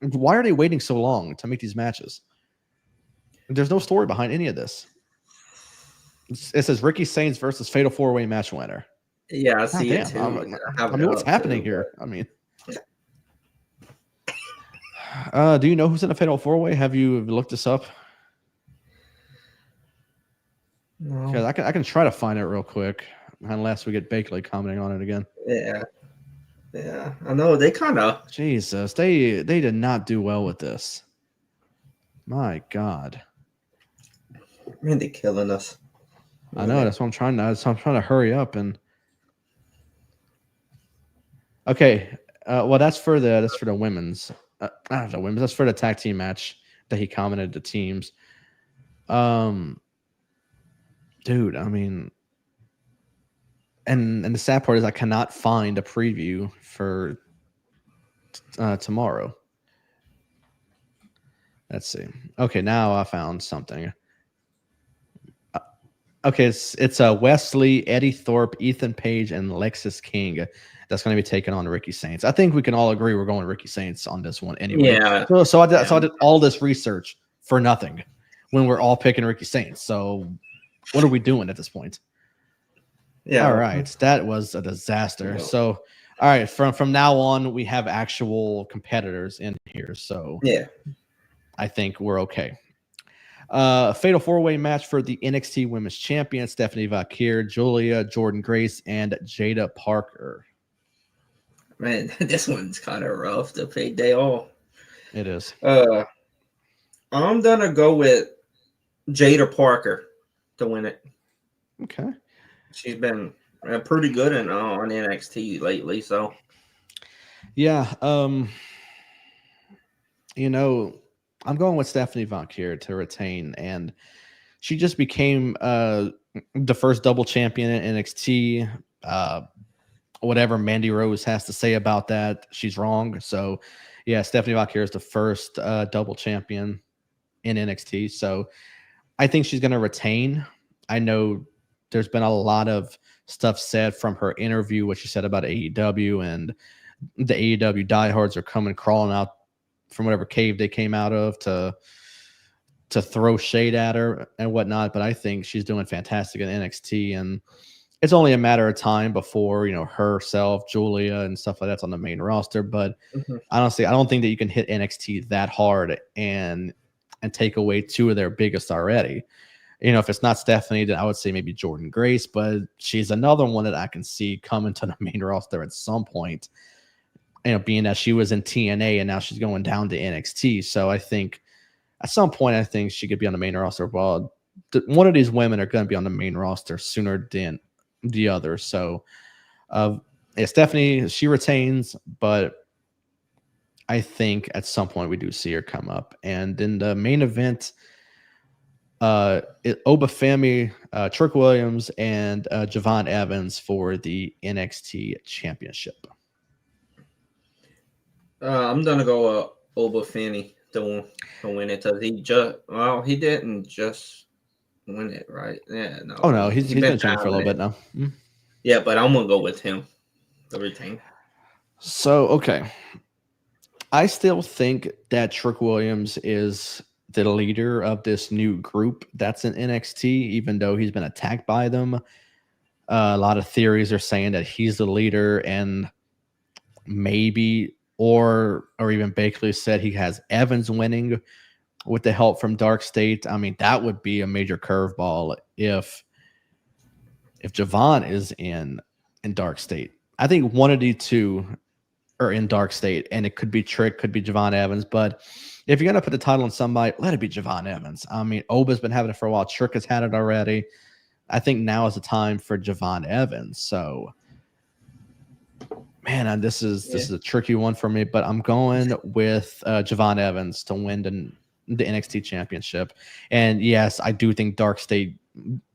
Why are they waiting so long to make these matches? There's no story behind any of this. It says Ricky Saints versus fatal 4-way match winner.
Yeah, I see it too.
I mean, what's happening here? I mean, do you know who's in a fatal 4-way? Have you looked this up?
No.
Because I can try to find it real quick. Unless we get Bakley commenting on it again.
Yeah, I know they kind of.
Jesus, they did not do well with this. My God,
Man, they're killing us.
I know. That's what I'm trying to. I'm trying to hurry up and. Okay, well that's for the women's. Not the women's. That's for the tag team match that he commented the teams. Dude, I mean. And the sad part is I cannot find a preview for tomorrow. Let's see. Okay, now I found something. Okay, it's Wesley, Eddie Thorpe, Ethan Page, and Lexis King. That's going to be taking on Ricky Saints. I think we can all agree we're going Ricky Saints on this one anyway.
Yeah.
So I did all this research for nothing when we're all picking Ricky Saints. So what are we doing at this point? Yeah. All right. That was a disaster. Yeah. So, all right. From now on, we have actual competitors in here. So,
yeah,
I think we're okay. Fatal 4-way match for the NXT Women's Champion, Stephanie Valkyrie, Julia, Jordan Grace, and Jada Parker.
Man, this one's kind of rough to pick. They all.
It is.
I'm going to go with Jada Parker to win it.
Okay.
She's been pretty good on NXT lately, so
yeah. I'm going with Stephanie Valkyrie to retain, and she just became the first double champion in NXT. Whatever Mandy Rose has to say about that, she's wrong. So, yeah, Stephanie Valkyrie is the first double champion in NXT. So, I think she's going to retain. I know. There's been a lot of stuff said from her interview, what she said about AEW, and the AEW diehards are coming crawling out from whatever cave they came out of to throw shade at her and whatnot. But I think she's doing fantastic in NXT, and it's only a matter of time before herself, Julia, and stuff like that's on the main roster. But honestly, I don't think that you can hit NXT that hard and take away 2 of their biggest already. If it's not Stephanie, then I would say maybe Jordan Grace, but she's another one that I can see coming to the main roster at some point, being that she was in TNA and now she's going down to NXT. So I think at some point, she could be on the main roster. Well, one of these women are going to be on the main roster sooner than the other. So Stephanie, she retains, but I think at some point we do see her come up. And in the main event, Obafemi, Trick Williams, and Javon Evans for the NXT Championship.
I'm gonna go Obafemi to win it because he didn't just win it, right? Yeah,
Oh
no,
no,
he
he's
been
been a champion for a little
battling
bit
it.
now. Mm.
Yeah, but I'm gonna go with him to retain.
So okay, I still think that Trick Williams is the leader of this new group that's in NXT, even though he's been attacked by them. A lot of theories are saying that he's the leader, and maybe or even Bakley said he has Evans winning with the help from Dark State. I mean, that would be a major curveball if Javon is in Dark State. I think one of the two are in Dark State, and it could be Trick, could be Javon Evans. But if you're gonna put the title on somebody, let it be Javon Evans. I mean, Oba's been having it for a while. Trick has had it already. I think now is the time for Javon Evans. So, man, this
Yeah,
is a tricky one for me, but I'm going with Javon Evans to win the NXT Championship. And yes, I do think Dark State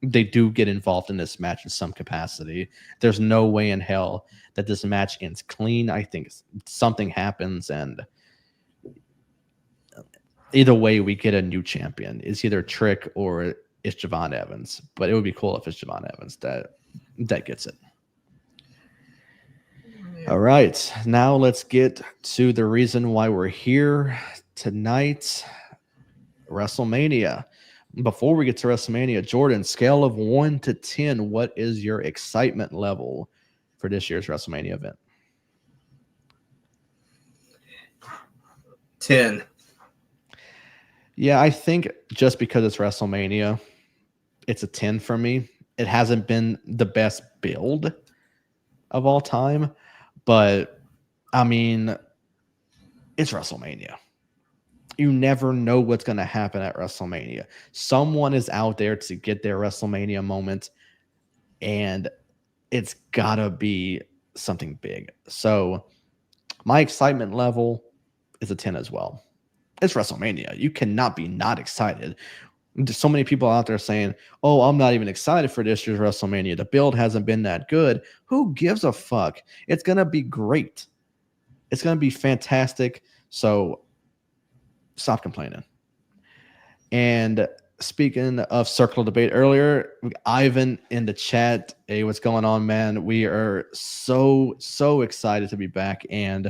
they do get involved in this match in some capacity. There's no way in hell that this match ends clean. I think something happens, and either way, we get a new champion. It's either Trick or it's Javon Evans. But it would be cool if it's Javon Evans that gets it.
yeah.
All right. Now let's get to the reason why we're here tonight. WrestleMania. Before we get to WrestleMania, Jordan, scale of 1 to 10, what is your excitement level for this year's WrestleMania event?
10.
Yeah, I think just because it's WrestleMania, it's a 10 for me. It hasn't been the best build of all time, but I mean, it's WrestleMania. You never know what's going to happen at WrestleMania. Someone is out there to get their WrestleMania moment, and it's got to be something big. So, my excitement level is a 10 as well. It's WrestleMania. You cannot be not excited. There's so many people out there saying, "Oh, I'm not even excited for this year's WrestleMania. The build hasn't been that good." Who gives a fuck? It's going to be great. It's going to be fantastic. So, stop complaining. And speaking of circle debate earlier, Ivan in the chat, hey, what's going on, man? We are so excited to be back, and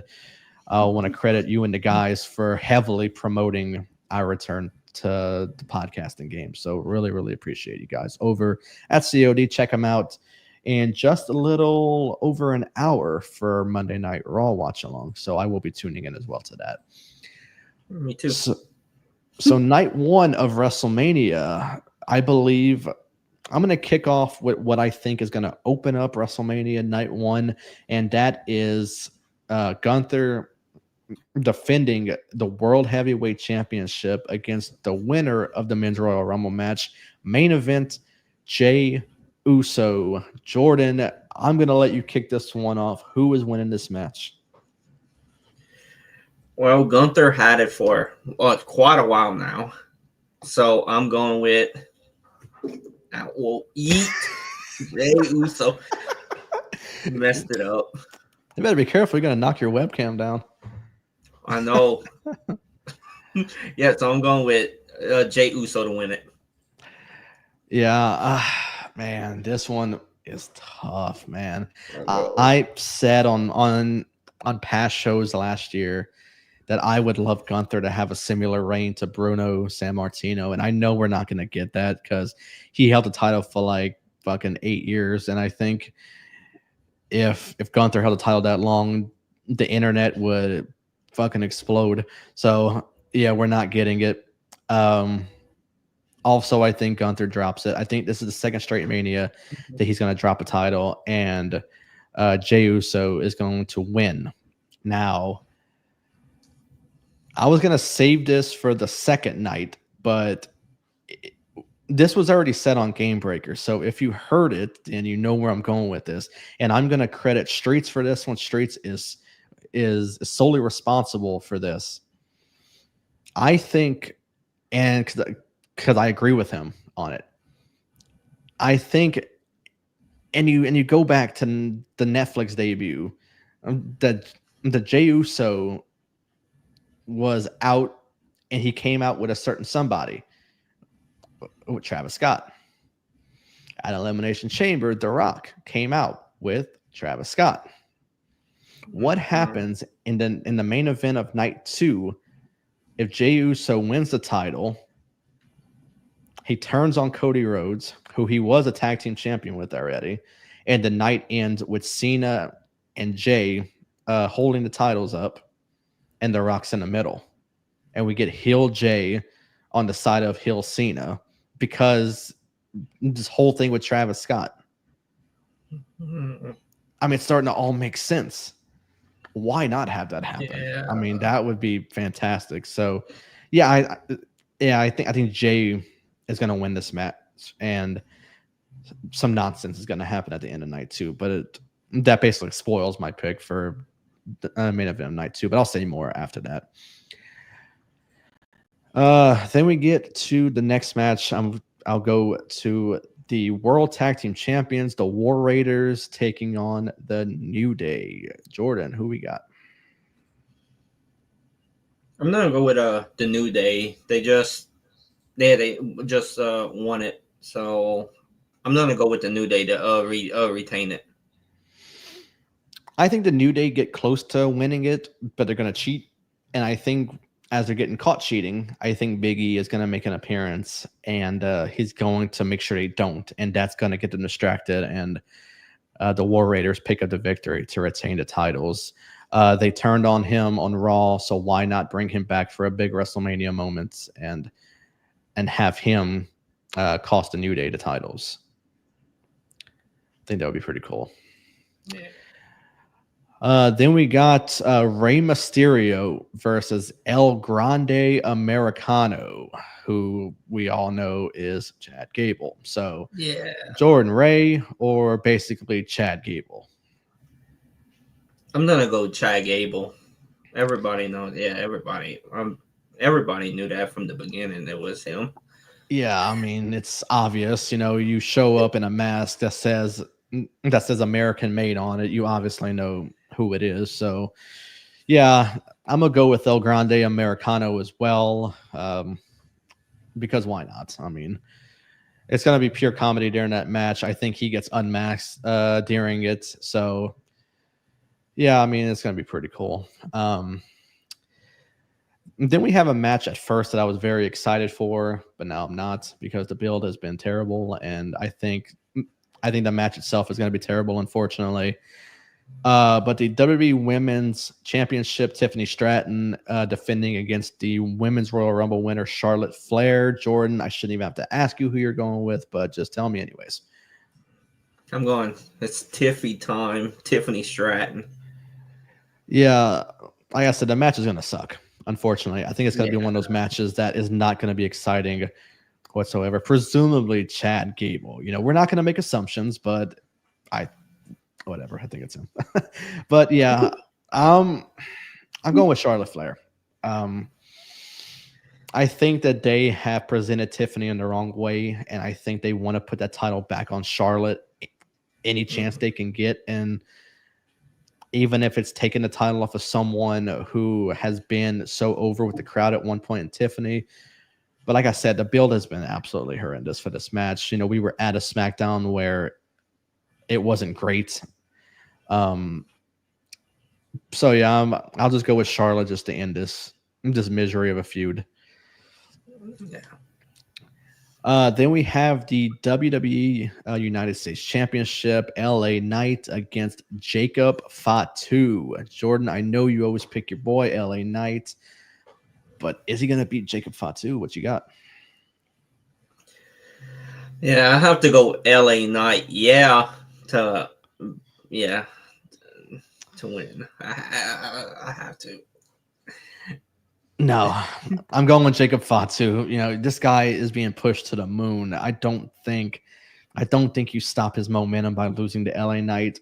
I want to credit you and the guys for heavily promoting our return to the podcasting game. So really appreciate you guys over at COD. Check them out in just a little over an hour for Monday Night Raw watch along. So I will be tuning in as well to that.
Me too.
So night one of WrestleMania, I believe I'm going to kick off with what I think is going to open up WrestleMania night one, and that is Gunther defending the World Heavyweight Championship against the winner of the Men's Royal Rumble match. Main event, Jey Uso. Jordan, I'm going to let you kick this one off. Who is winning this match?
Well, Gunther had it for quite a while now. So I'm going with I will eat Jey Uso. Messed it up.
You better be careful. You're going to knock your webcam down.
I know. Yeah, so I'm going with Jey Uso to win it.
Yeah, man, this one is tough, man. I said on past shows last year that I would love Gunther to have a similar reign to Bruno Sammartino, and I know we're not going to get that because he held the title for like fucking 8 years, and I think if Gunther held the title that long, the internet would fucking explode. So yeah, we're not getting it. Also, I think Gunther drops it. I think this is the second straight Mania that he's going to drop a title, and Jey Uso is going to win. Now, I was going to save this for the second night, but this was already set on Game Breaker. So if you heard it, then you know where I'm going with this. And I'm going to credit Streets for this one. Streets is solely responsible for this. I think, and because I agree with him on it, I think, and you go back to the Netflix debut, that the Jey Uso was out, and he came out with a certain somebody. with Travis Scott. At Elimination Chamber, The Rock came out with Travis Scott. What happens in the main event of night 2 if Jey Uso wins the title? He turns on Cody Rhodes, who he was a tag team champion with already, and the night ends with Cena and Jey holding the titles up, and The Rock's in the middle, and we get heel Jey on the side of heel Cena because this whole thing with Travis Scott. I mean, it's starting to all make sense. Why not have that happen?
Yeah.
I mean, that would be fantastic. So, yeah, I think Jey is going to win this match, and some nonsense is going to happen at the end of night 2. But that basically spoils my pick for the main event of night 2. But I'll say more after that. Then we get to the next match. I'll go to the World Tag Team Champions, the War Raiders, taking on the New Day. Jordan, who we got?
I'm gonna go with the New Day. They just won it, so I'm gonna go with the New Day to retain it.
I think the New Day get close to winning it, but they're gonna cheat, and I think as they're getting caught cheating, I think Big E is going to make an appearance, and he's going to make sure they don't, and that's going to get them distracted, and the War Raiders pick up the victory to retain the titles. They turned on him on Raw, so why not bring him back for a big WrestleMania moment and have him cost the New Day the titles? I think that would be pretty cool.
Yeah.
Then we got Rey Mysterio versus El Grande Americano, who we all know is Chad Gable. So,
yeah,
Jordan, Rey, or basically Chad Gable?
I'm gonna go Chad Gable. Everybody knows. Yeah, everybody knew that from the beginning. It was him.
Yeah, I mean, it's obvious. You show up in a mask that says American made on it. You obviously know who it is. So, yeah, I'm gonna go with El Grande Americano as well, because why not? I mean, it's gonna be pure comedy during that match. I think he gets unmasked during it. So, yeah, I mean, it's gonna be pretty cool. Then we have a match at first that I was very excited for, but now I'm not because the build has been terrible, and I think the match itself is going to be terrible, unfortunately. But the WWE Women's Championship, Tiffany Stratton defending against the Women's Royal Rumble winner, Charlotte Flair. Jordan, I shouldn't even have to ask you who you're going with, but just tell me anyways.
I'm going. It's Tiffy time. Tiffany Stratton.
Yeah, like I said, the match is going to suck. Unfortunately, I think it's going to be one of those matches that is not going to be exciting whatsoever. Presumably Chad Gable. We're not going to make assumptions, but whatever. I think it's him. But yeah, I'm going with Charlotte Flair. I think that they have presented Tiffany in the wrong way, and I think they want to put that title back on Charlotte any chance they can get. And even if it's taking the title off of someone who has been so over with the crowd at one point in Tiffany. But like I said, the build has been absolutely horrendous for this match. We were at a SmackDown where it wasn't great. So yeah, I'll just go with Charlotte just to end this misery of a feud.
Yeah.
Then we have the WWE United States Championship, LA Knight against Jacob Fatu. Jordan, I know you always pick your boy, LA Knight, but is he going to beat Jacob Fatu? What you got?
Yeah, I have to go LA Knight. To win. I have to.
No, I'm going with Jacob Fatu. This guy is being pushed to the moon. I don't think you stop his momentum by losing to LA Knight.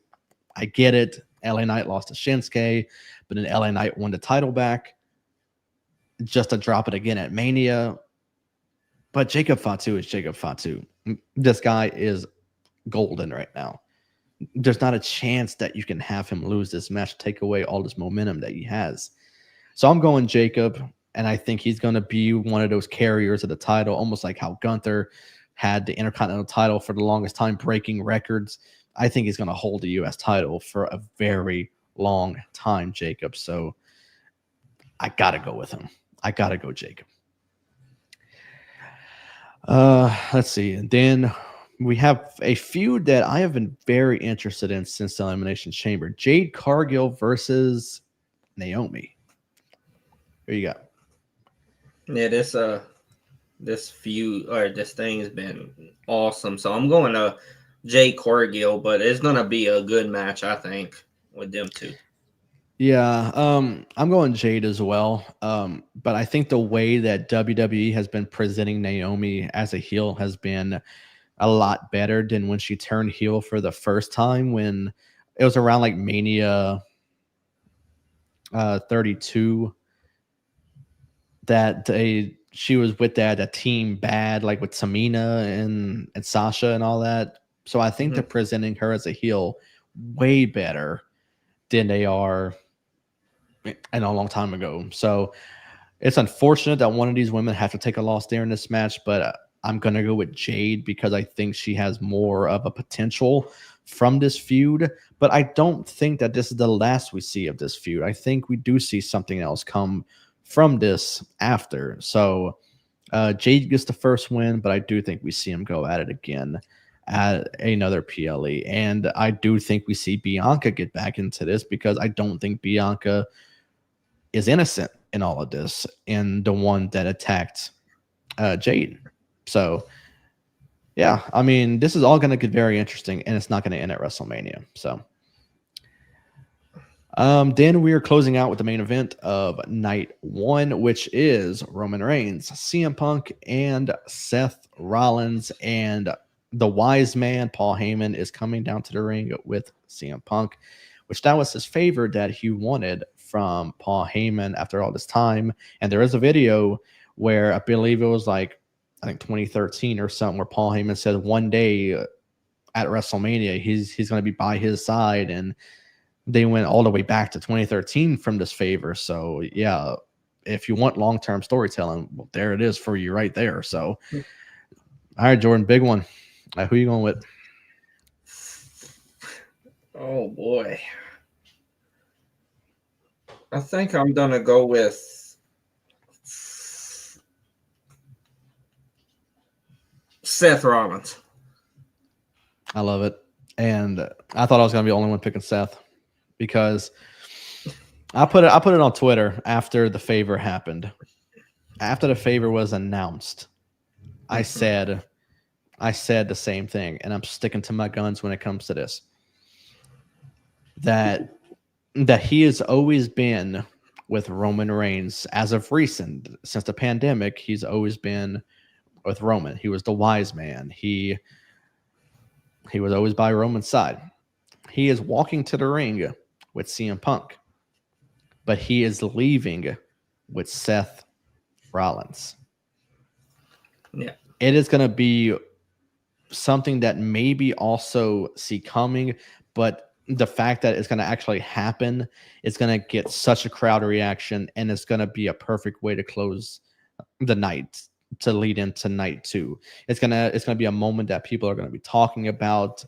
I get it. LA Knight lost to Shinsuke, but then LA Knight won the title back just to drop it again at Mania. But Jacob Fatu is Jacob Fatu. This guy is golden right now. There's not a chance that you can have him lose this match, take away all this momentum that he has. So I'm going Jacob. and I think he's going to be one of those carriers of the title, almost like how Gunther had the Intercontinental title for the longest time, breaking records. I think he's going to hold the U.S. title for a very long time, Jacob. So I got to go with him. I got to go, Jacob. Let's see. And then we have a feud that I have been very interested in since the Elimination Chamber. Jade Cargill versus Naomi. Who you got?
Yeah, this feud or this thing has been awesome. So I'm going to Jay Corgill, but it's gonna be a good match, I think, with them two.
Yeah, I'm going Jade as well. But I think the way that WWE has been presenting Naomi as a heel has been a lot better than when she turned heel for the first time, when it was around like Mania 32 that she was with that team bad, like with Tamina and Sasha and all that. So I think they're presenting her as a heel way better than they are and a long time ago. So it's unfortunate that one of these women have to take a loss there in this match, but I'm going to go with Jade because I think she has more of a potential from this feud. But I don't think that this is the last we see of this feud. I think we do see something else come from this after. So Jade gets the first win, but I do think we see him go at it again at another PLE. And I do think we see Bianca get back into this because I don't think Bianca is innocent in all of this and the one that attacked Jade. So, yeah, I mean, this is all going to get very interesting, and it's not going to end at WrestleMania. So, then we are closing out with the main event of night one, which is Roman Reigns, CM Punk, and Seth Rollins. And the wise man, Paul Heyman, is coming down to the ring with CM Punk, which that was his favor that he wanted from Paul Heyman after all this time. And there is a video where I believe it was like, I think 2013 or something, where Paul Heyman said one day at WrestleMania, he's going to be by his side. And they went all the way back to 2013 from this favor. So yeah, if you want long-term storytelling, well, there it is for you right there. So, all right, Jordan, big one. Who are you going with?
Oh boy. I think I'm gonna go with Seth Rollins.
I love it. And I thought I was going to be the only one picking Seth because I put it on Twitter after the favor happened. After the favor was announced, I said the same thing, and I'm sticking to my guns when it comes to this. That he has always been with Roman Reigns as of recent, since the pandemic. He's always been with Roman. He was the wise man. He was always by Roman's side. He is walking to the ring with CM Punk, but he is leaving with Seth Rollins.
Yeah.
It is going to be something that maybe also see coming, but the fact that it's going to actually happen is going to get such a crowd reaction, and it's going to be a perfect way to close the night to lead into night two. It's gonna be a moment that people are going to be talking about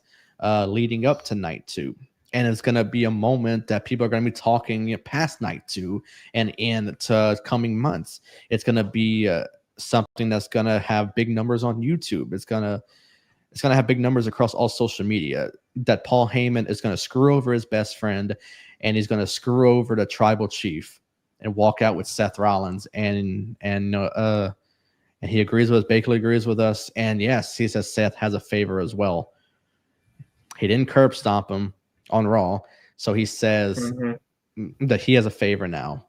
leading up to night two, and it's going to be a moment that people are going to be talking past night two and into coming months. It's going to be something that's going to have big numbers on YouTube. It's going to have big numbers across all social media. That Paul Heyman is going to screw over his best friend, and he's going to screw over the tribal chief and walk out with Seth Rollins. And he agrees with us, basically agrees with us. And yes, he says Seth has a favor as well. He didn't curb stomp him on Raw, so he says that he has a favor now.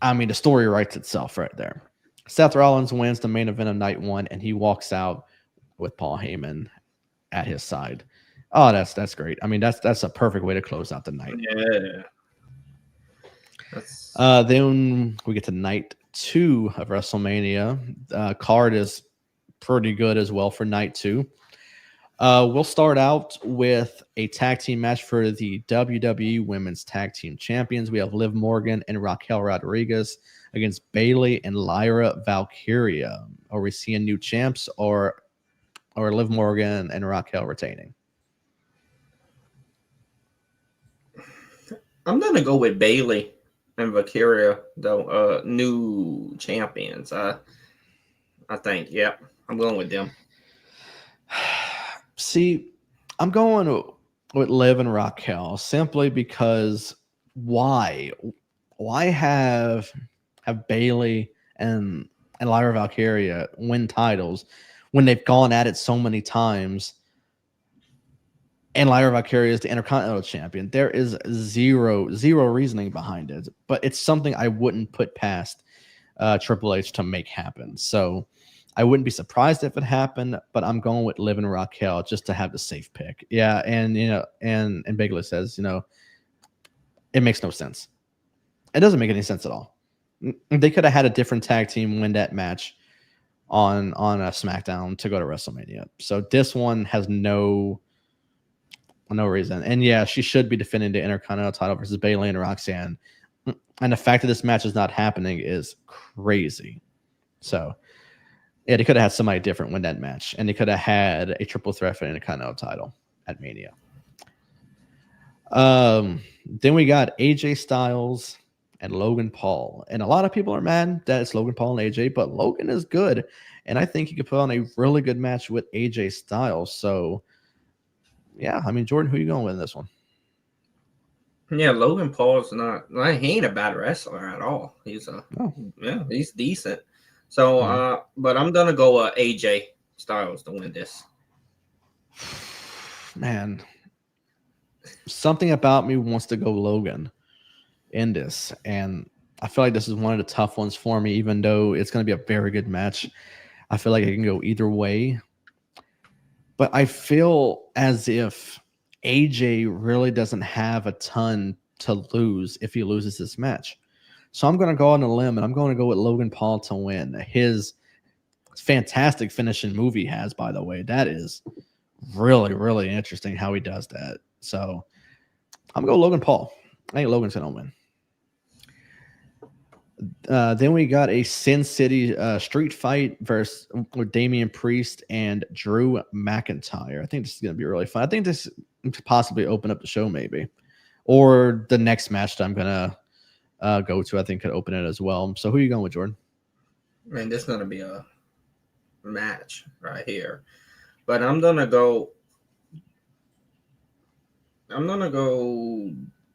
I mean, the story writes itself right there. Seth Rollins wins the main event of night one, and he walks out with Paul Heyman at his side. Oh, that's great. I mean, that's a perfect way to close out the night.
Yeah.
Then we get to night two of WrestleMania. Card is pretty good as well for night two. We'll start out with a tag team match for the WWE Women's Tag Team Champions. We have Liv Morgan and Raquel Rodriguez against Bayley and Lyra Valkyria. Are we seeing new champs or Liv Morgan and Raquel retaining?
I'm gonna go with Bayley and Valkyria, though. New champions. I think. Yeah, I'm going with them.
See, I'm going with Liv and Raquel simply because why? Why have Bayley and Lyra Valkyria win titles when they've gone at it so many times? And Lyra Valkyria is the Intercontinental Champion. There is zero reasoning behind it, but it's something I wouldn't put past Triple H to make happen. So I wouldn't be surprised if it happened, but I'm going with Liv and Raquel just to have the safe pick. Yeah, and and Bagley says, it makes no sense. It doesn't make any sense at all. They could have had a different tag team win that match on a SmackDown to go to WrestleMania. So this one has no reason. And yeah, she should be defending the Intercontinental title versus Bayley and Roxanne. And the fact that this match is not happening is crazy. So yeah, they could have had somebody different win that match, and they could have had a triple threat for the Intercontinental title at Mania. Then we got AJ Styles and Logan Paul, and a lot of people are mad that it's Logan Paul and AJ, but Logan is good, and I think he could put on a really good match with AJ Styles. So yeah, I mean, Jordan, who are you going with in this one?
Yeah, Logan Paul's he ain't a bad wrestler at all. He's he's decent. So, but I'm gonna go AJ Styles to win this.
Man, something about me wants to go Logan in this, and I feel like this is one of the tough ones for me, even though it's going to be a very good match. I feel like it can go either way, but I feel as if AJ really doesn't have a ton to lose if he loses this match. So I'm going to go on a limb, and I'm going to go with Logan Paul to win. His fantastic finishing move he has, by the way, that is really, really interesting how he does that. So I'm going to go Logan Paul. I think Logan's going to win. Then we got a Sin City street fight with Damian Priest and Drew McIntyre. I think this is going to be really fun. I think this could possibly open up the show, maybe. Or the next match that I'm going to go to, I think, could open it as well. So who are you going with, Jordan?
Man, this is going to be a match right here. But I'm going to go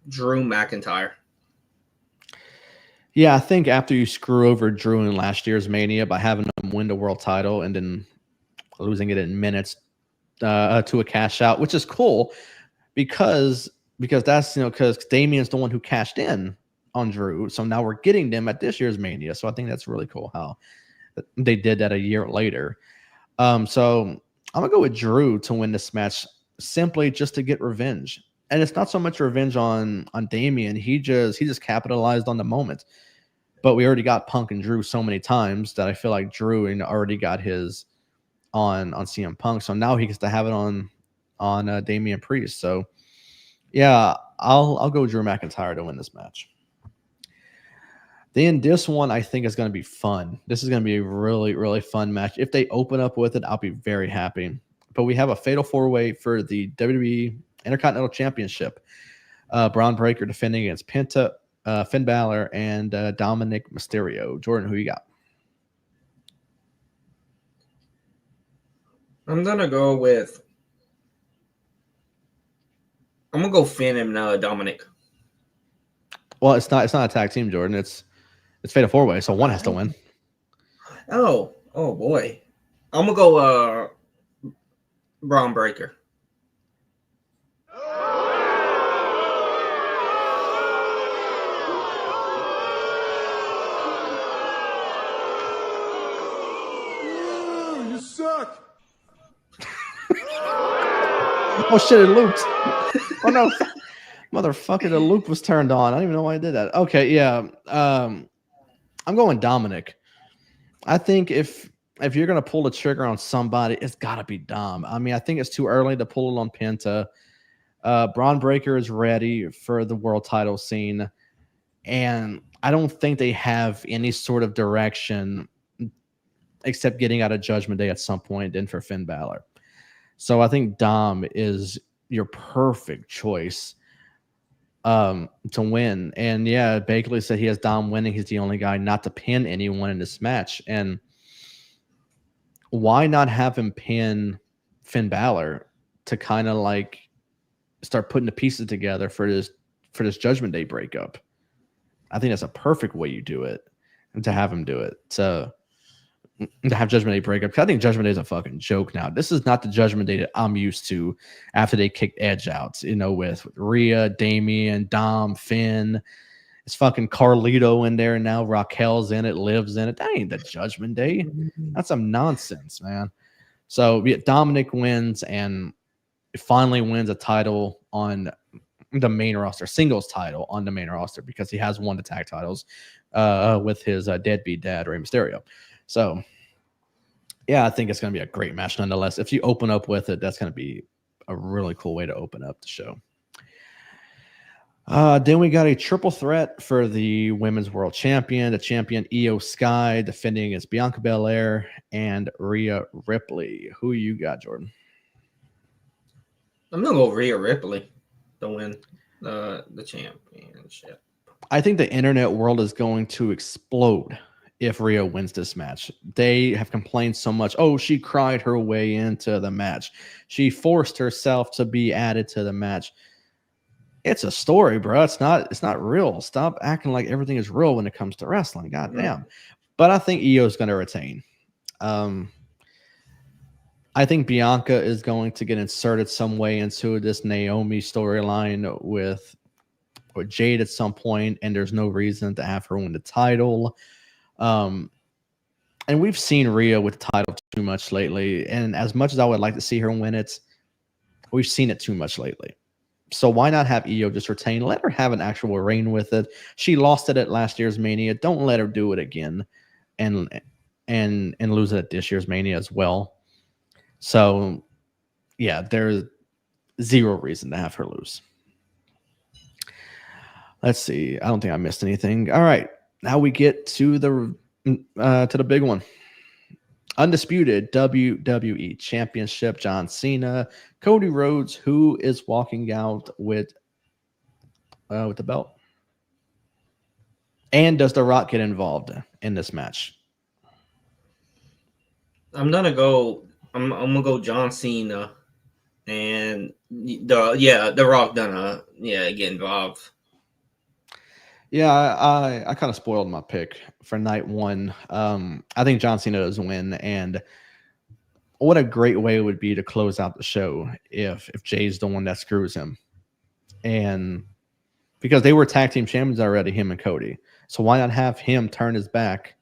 Drew McIntyre.
Yeah, I think after you screw over Drew in last year's Mania by having him win the world title and then losing it in minutes to a cash out, which is cool because that's because Damian's the one who cashed in on Drew, so now we're getting them at this year's Mania. So I think that's really cool how they did that a year later. So I'm gonna go with Drew to win this match simply just to get revenge. And it's not so much revenge on Damian. He just capitalized on the moment. But we already got Punk and Drew so many times that I feel like Drew already got his on CM Punk. So now he gets to have it on Damian Priest. So yeah, I'll go Drew McIntyre to win this match. Then this one I think is going to be fun. This is going to be a really, really fun match. If they open up with it, I'll be very happy. But we have a fatal four-way for the WWE Intercontinental Championship. Braun Breaker defending against Penta, Finn Balor, and Dominic Mysterio. Jordan, who you got?
I'm gonna go Finn and Dominic.
Well, it's not a tag team, Jordan. It's fatal four-way, so one has to win.
Oh boy. I'm gonna go Braun Breaker.
You suck.
Oh shit, it looped. Oh no. Motherfucker, the loop was turned on. I don't even know why I did that. Okay, yeah. I'm going Dominic. I think if if you're gonna pull the trigger on somebody, it's gotta be Dom. I mean, I think it's too early to pull it on Penta. Braun Breaker is ready for the world title scene, and I don't think they have any sort of direction except getting out of Judgment Day at some point and for Finn Balor. So I think Dom is your perfect choice to win. And yeah, Bakley said he has Dom winning. He's the only guy not to pin anyone in this match. And why not have him pin Finn Balor to kind of like start putting the pieces together for this Judgment Day breakup? I think that's a perfect way you do it, and to have him do it. To have Judgment Day breakup. Because I think Judgment Day is a fucking joke now. This is not the Judgment Day that I'm used to after they kicked Edge out, with Rhea, Damian, Dom, Finn. It's fucking Carlito in there now. Raquel's in it, Liv's in it. That ain't the Judgment Day. That's some nonsense, man. So yeah, Dominic wins and finally wins a title on the main roster, singles title on the main roster, because he has won the tag titles with his deadbeat dad, Rey Mysterio. So yeah, I think it's going to be a great match nonetheless. If you open up with it, that's going to be a really cool way to open up the show. Then we got a triple threat for the Women's World Champion. The champion Io Sky defending against Bianca Belair and Rhea Ripley. Who you got, Jordan?
I'm gonna go Rhea Ripley to win the championship.
I think the internet world is going to explode if Rhea wins this match. They have complained so much. Oh, she cried her way into the match. She forced herself to be added to the match. It's a story, bro. It's not real. Stop acting like everything is real when it comes to wrestling. God damn. But I think Io is going to retain. I think Bianca is going to get inserted some way into this Naomi storyline with Jade at some point, and there's no reason to have her win the title. And we've seen Rhea with the title too much lately, and as much as I would like to see her win it, we've seen it too much lately. So why not have Io just retain? Let her have an actual reign with it. She lost it at last year's Mania. Don't let her do it again and lose it at this year's Mania as well. So yeah, there's zero reason to have her lose. Let's see. I don't think I missed anything. All right. Now we get to the big one. Undisputed WWE Championship, John Cena, Cody Rhodes, who is walking out with the belt. And does The Rock get involved in this match?
I'm gonna go go John Cena, and the Rock gonna get involved.
Yeah, I kind of spoiled my pick for night one. I think John Cena does win, and what a great way it would be to close out the show if Jay's the one that screws him. And because they were tag team champions already, him and Cody. So why not have him turn his back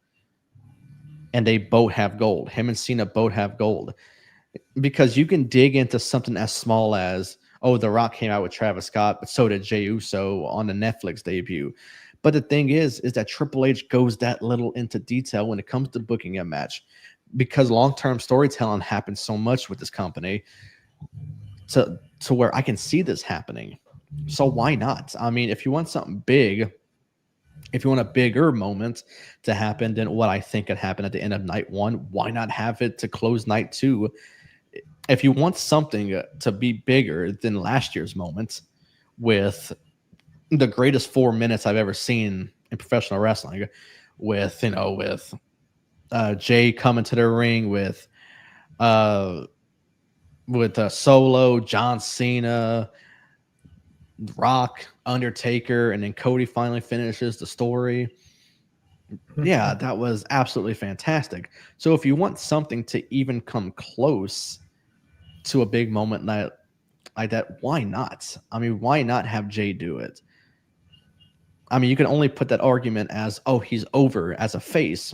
and they both have gold? Him and Cena both have gold. Because you can dig into something as small as, oh, The Rock came out with Travis Scott, but so did Jey Uso on the Netflix debut. But the thing is that Triple H goes that little into detail when it comes to booking a match, because long-term storytelling happens so much with this company to where I can see this happening. So why not? I mean, if you want something big, if you want a bigger moment to happen than what I think could happen at the end of night one, why not have it to close night two? If you want something to be bigger than last year's moment with the greatest 4 minutes I've ever seen in professional wrestling, with Jay coming to the ring with Solo, John Cena, Rock, Undertaker, and then Cody finally finishes the story. Yeah, that was absolutely fantastic. So if you want something to even come close to a big moment like that, why not? I mean, why not have Jay do it? I mean, you can only put that argument as, oh, he's over as a face.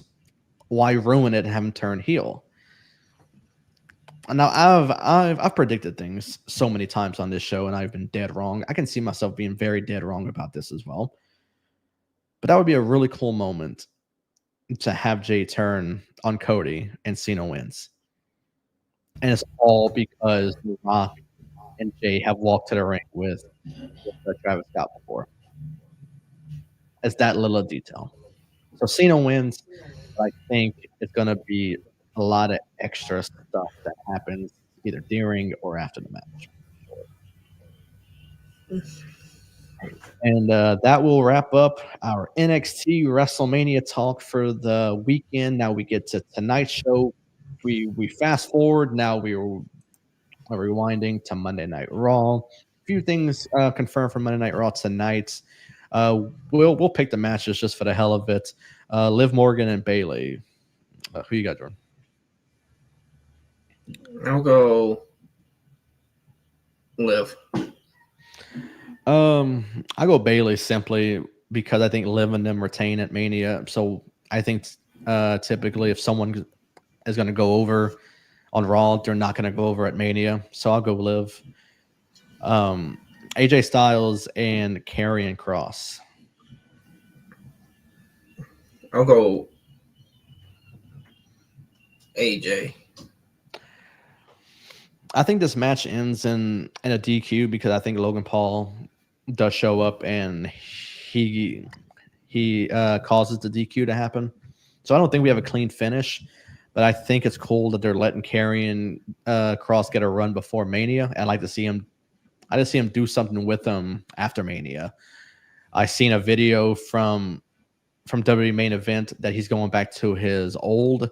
Why ruin it and have him turn heel? Now, I've predicted things so many times on this show, and I've been dead wrong. I can see myself being very dead wrong about this as well. But that would be a really cool moment to have Jay turn on Cody and Cena wins. And it's all because The Rock and Jay have walked to the ring with Travis Scott before. It's that little detail. So Cena wins. But I think it's going to be a lot of extra stuff that happens either during or after the match. And that will wrap up our NXT WrestleMania talk for the weekend. Now we get to tonight's show. We fast forward. Now we're rewinding to Monday Night Raw. A few things confirmed for Monday Night Raw tonight. We'll pick the matches just for the hell of it. Liv Morgan and Bayley. Who you got, Jordan?
I'll go Liv.
I go Bayley simply because I think Liv and them retain at Mania. So I think typically if someone is going to go over on Raw, they're not going to go over at Mania. So I'll go Liv. AJ Styles and Karrion Kross.
I'll go AJ.
I think this match ends in a DQ because I think Logan Paul does show up and he causes the DQ to happen. So I don't think we have a clean finish, but I think it's cool that they're letting Karrion Kross get a run before Mania. I'd like to see him. I just see him do something with them after Mania. I seen a video from WWE Main Event that he's going back to his old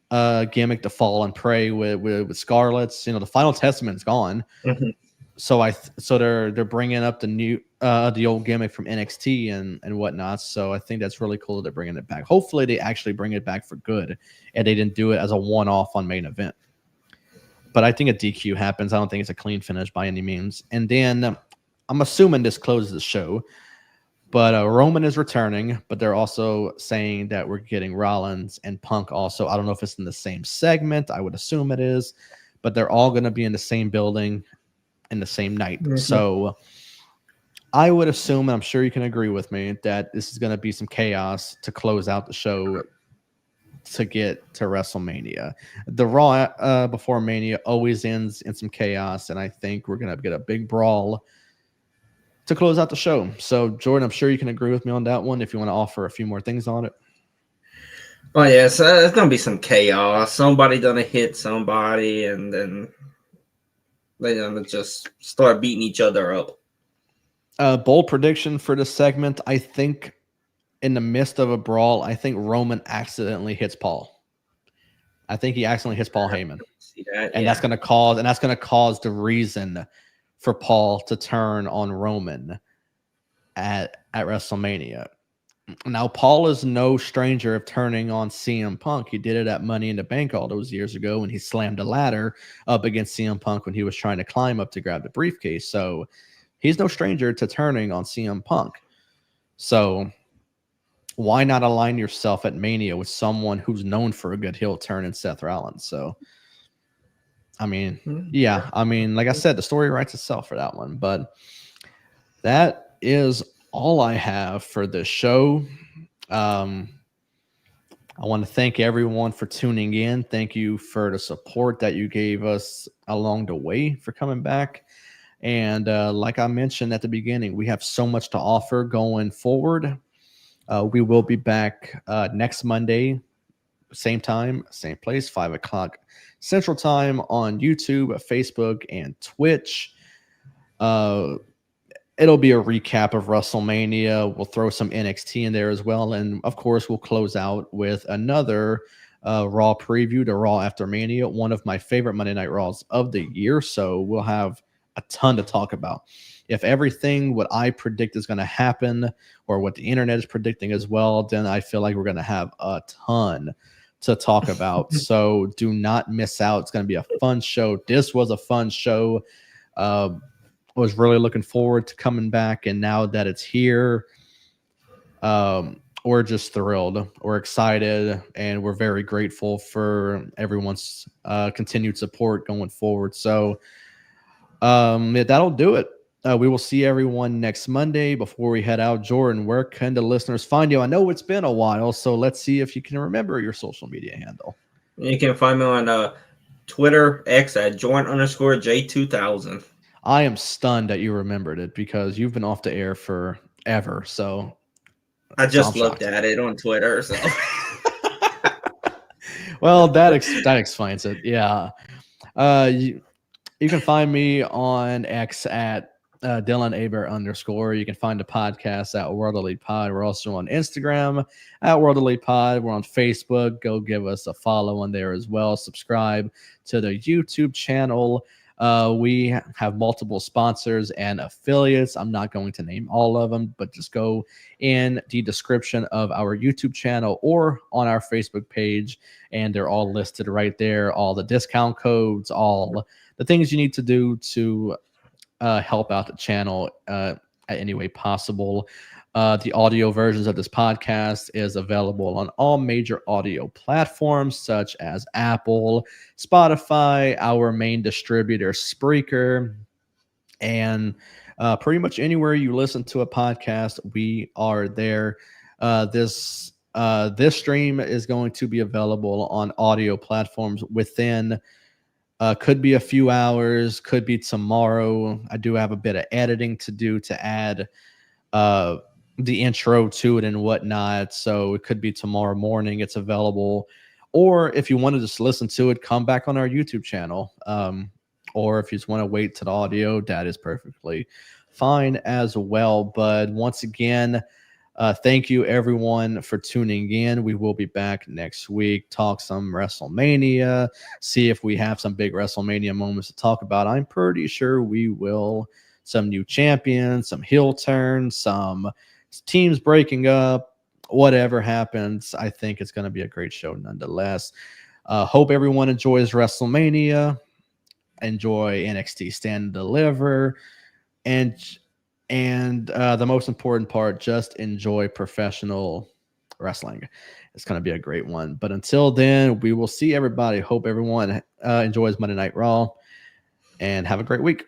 gimmick to fall and pray with Scarlett's. You know, the Final Testament's gone.
Mm-hmm.
So they're bringing up the new the old gimmick from NXT and whatnot. So I think that's really cool that they're bringing it back. Hopefully they actually bring it back for good and they didn't do it as a one-off on Main Event. But I think a DQ happens. I don't think it's a clean finish by any means. And then I'm assuming this closes the show. But Roman is returning, but they're also saying that we're getting Rollins and Punk also. I don't know if it's in the same segment. I would assume it is. But they're all going to be in the same building in the same night. Mm-hmm. So I would assume, and I'm sure you can agree with me, that this is going to be some chaos to close out the show to get to WrestleMania. The Raw before Mania always ends in some chaos, and I think we're going to get a big brawl to close out the show. So, Jordan, I'm sure you can agree with me on that one if you want to offer a few more things on it.
Oh, yeah, so it's going to be some chaos. Somebody going to hit somebody, and then they're going to just start beating each other up.
Bold prediction for this segment, I think in the midst of a brawl, I think Roman accidentally hits Paul. I think he accidentally hits Paul Heyman. And that's going to cause the reason for Paul to turn on Roman at WrestleMania. Now, Paul is no stranger of turning on CM Punk. He did it at Money in the Bank all those years ago when he slammed a ladder up against CM Punk when he was trying to climb up to grab the briefcase. So he's no stranger to turning on CM Punk. So why not align yourself at Mania with someone who's known for a good heel turn in Seth Rollins? So, I mean, yeah, I mean, like I said, the story writes itself for that one. But that is all I have for this show. I want to thank everyone for tuning in. Thank you for the support that you gave us along the way for coming back. And like I mentioned at the beginning, we have so much to offer going forward. We will be back next Monday, same time, same place, 5 o'clock Central Time on YouTube, Facebook, and Twitch. It'll be a recap of WrestleMania. We'll throw some NXT in there as well. And, of course, we'll close out with another Raw preview to Raw After Mania, one of my favorite Monday Night Raws of the year. So we'll have a ton to talk about. If everything what I predict is going to happen or what the internet is predicting as well, then I feel like we're going to have a ton to talk about. So do not miss out. It's going to be a fun show. This was a fun show. I was really looking forward to coming back. And now that it's here, we're just thrilled. We're excited. And we're very grateful for everyone's continued support going forward. So that'll do it. We will see everyone next Monday. Before we head out, Jordan, where can the listeners find you? I know it's been a while, so let's see if you can remember your social media handle.
You can find me on Twitter X at joint_J2000.
I am stunned that you remembered it because you've been off the air forever.
I
So I'm
just looked
shocked.
at it on Twitter, so
Well, that explains it. Yeah. You, you can find me on X at Dylan Aber _. You can find the podcast at World Elite Pod. We're also on Instagram at World Elite Pod. We're on Facebook. Go give us a follow on there as well. Subscribe to the YouTube channel. We have multiple sponsors and affiliates. I'm not going to name all of them, but just go in the description of our YouTube channel or on our Facebook page, and they're all listed right there. All the discount codes, all the things you need to do to help out the channel at any way possible. The audio versions of this podcast is available on all major audio platforms such as Apple, Spotify, our main distributor, Spreaker, and pretty much anywhere you listen to a podcast, we are there. This stream is going to be available on audio platforms within could be a few hours, could be tomorrow. I do have a bit of editing to do to add uh, the intro to it and whatnot. So it could be tomorrow morning. It's available. Or if you want to just listen to it, come back on our YouTube channel. Or if you just want to wait to the audio, that is perfectly fine as well. But once again, thank you everyone for tuning in. We will be back next week, talk some WrestleMania, see if we have some big WrestleMania moments to talk about. I'm pretty sure we will. Some new champions, some heel turns, some teams breaking up, whatever happens. I think it's going to be a great show nonetheless. Hope everyone enjoys WrestleMania. Enjoy NXT Stand and Deliver, and the most important part, just enjoy professional wrestling. It's going to be a great one. But until then, we will see everybody. Hope everyone enjoys Monday Night Raw, and have a great week.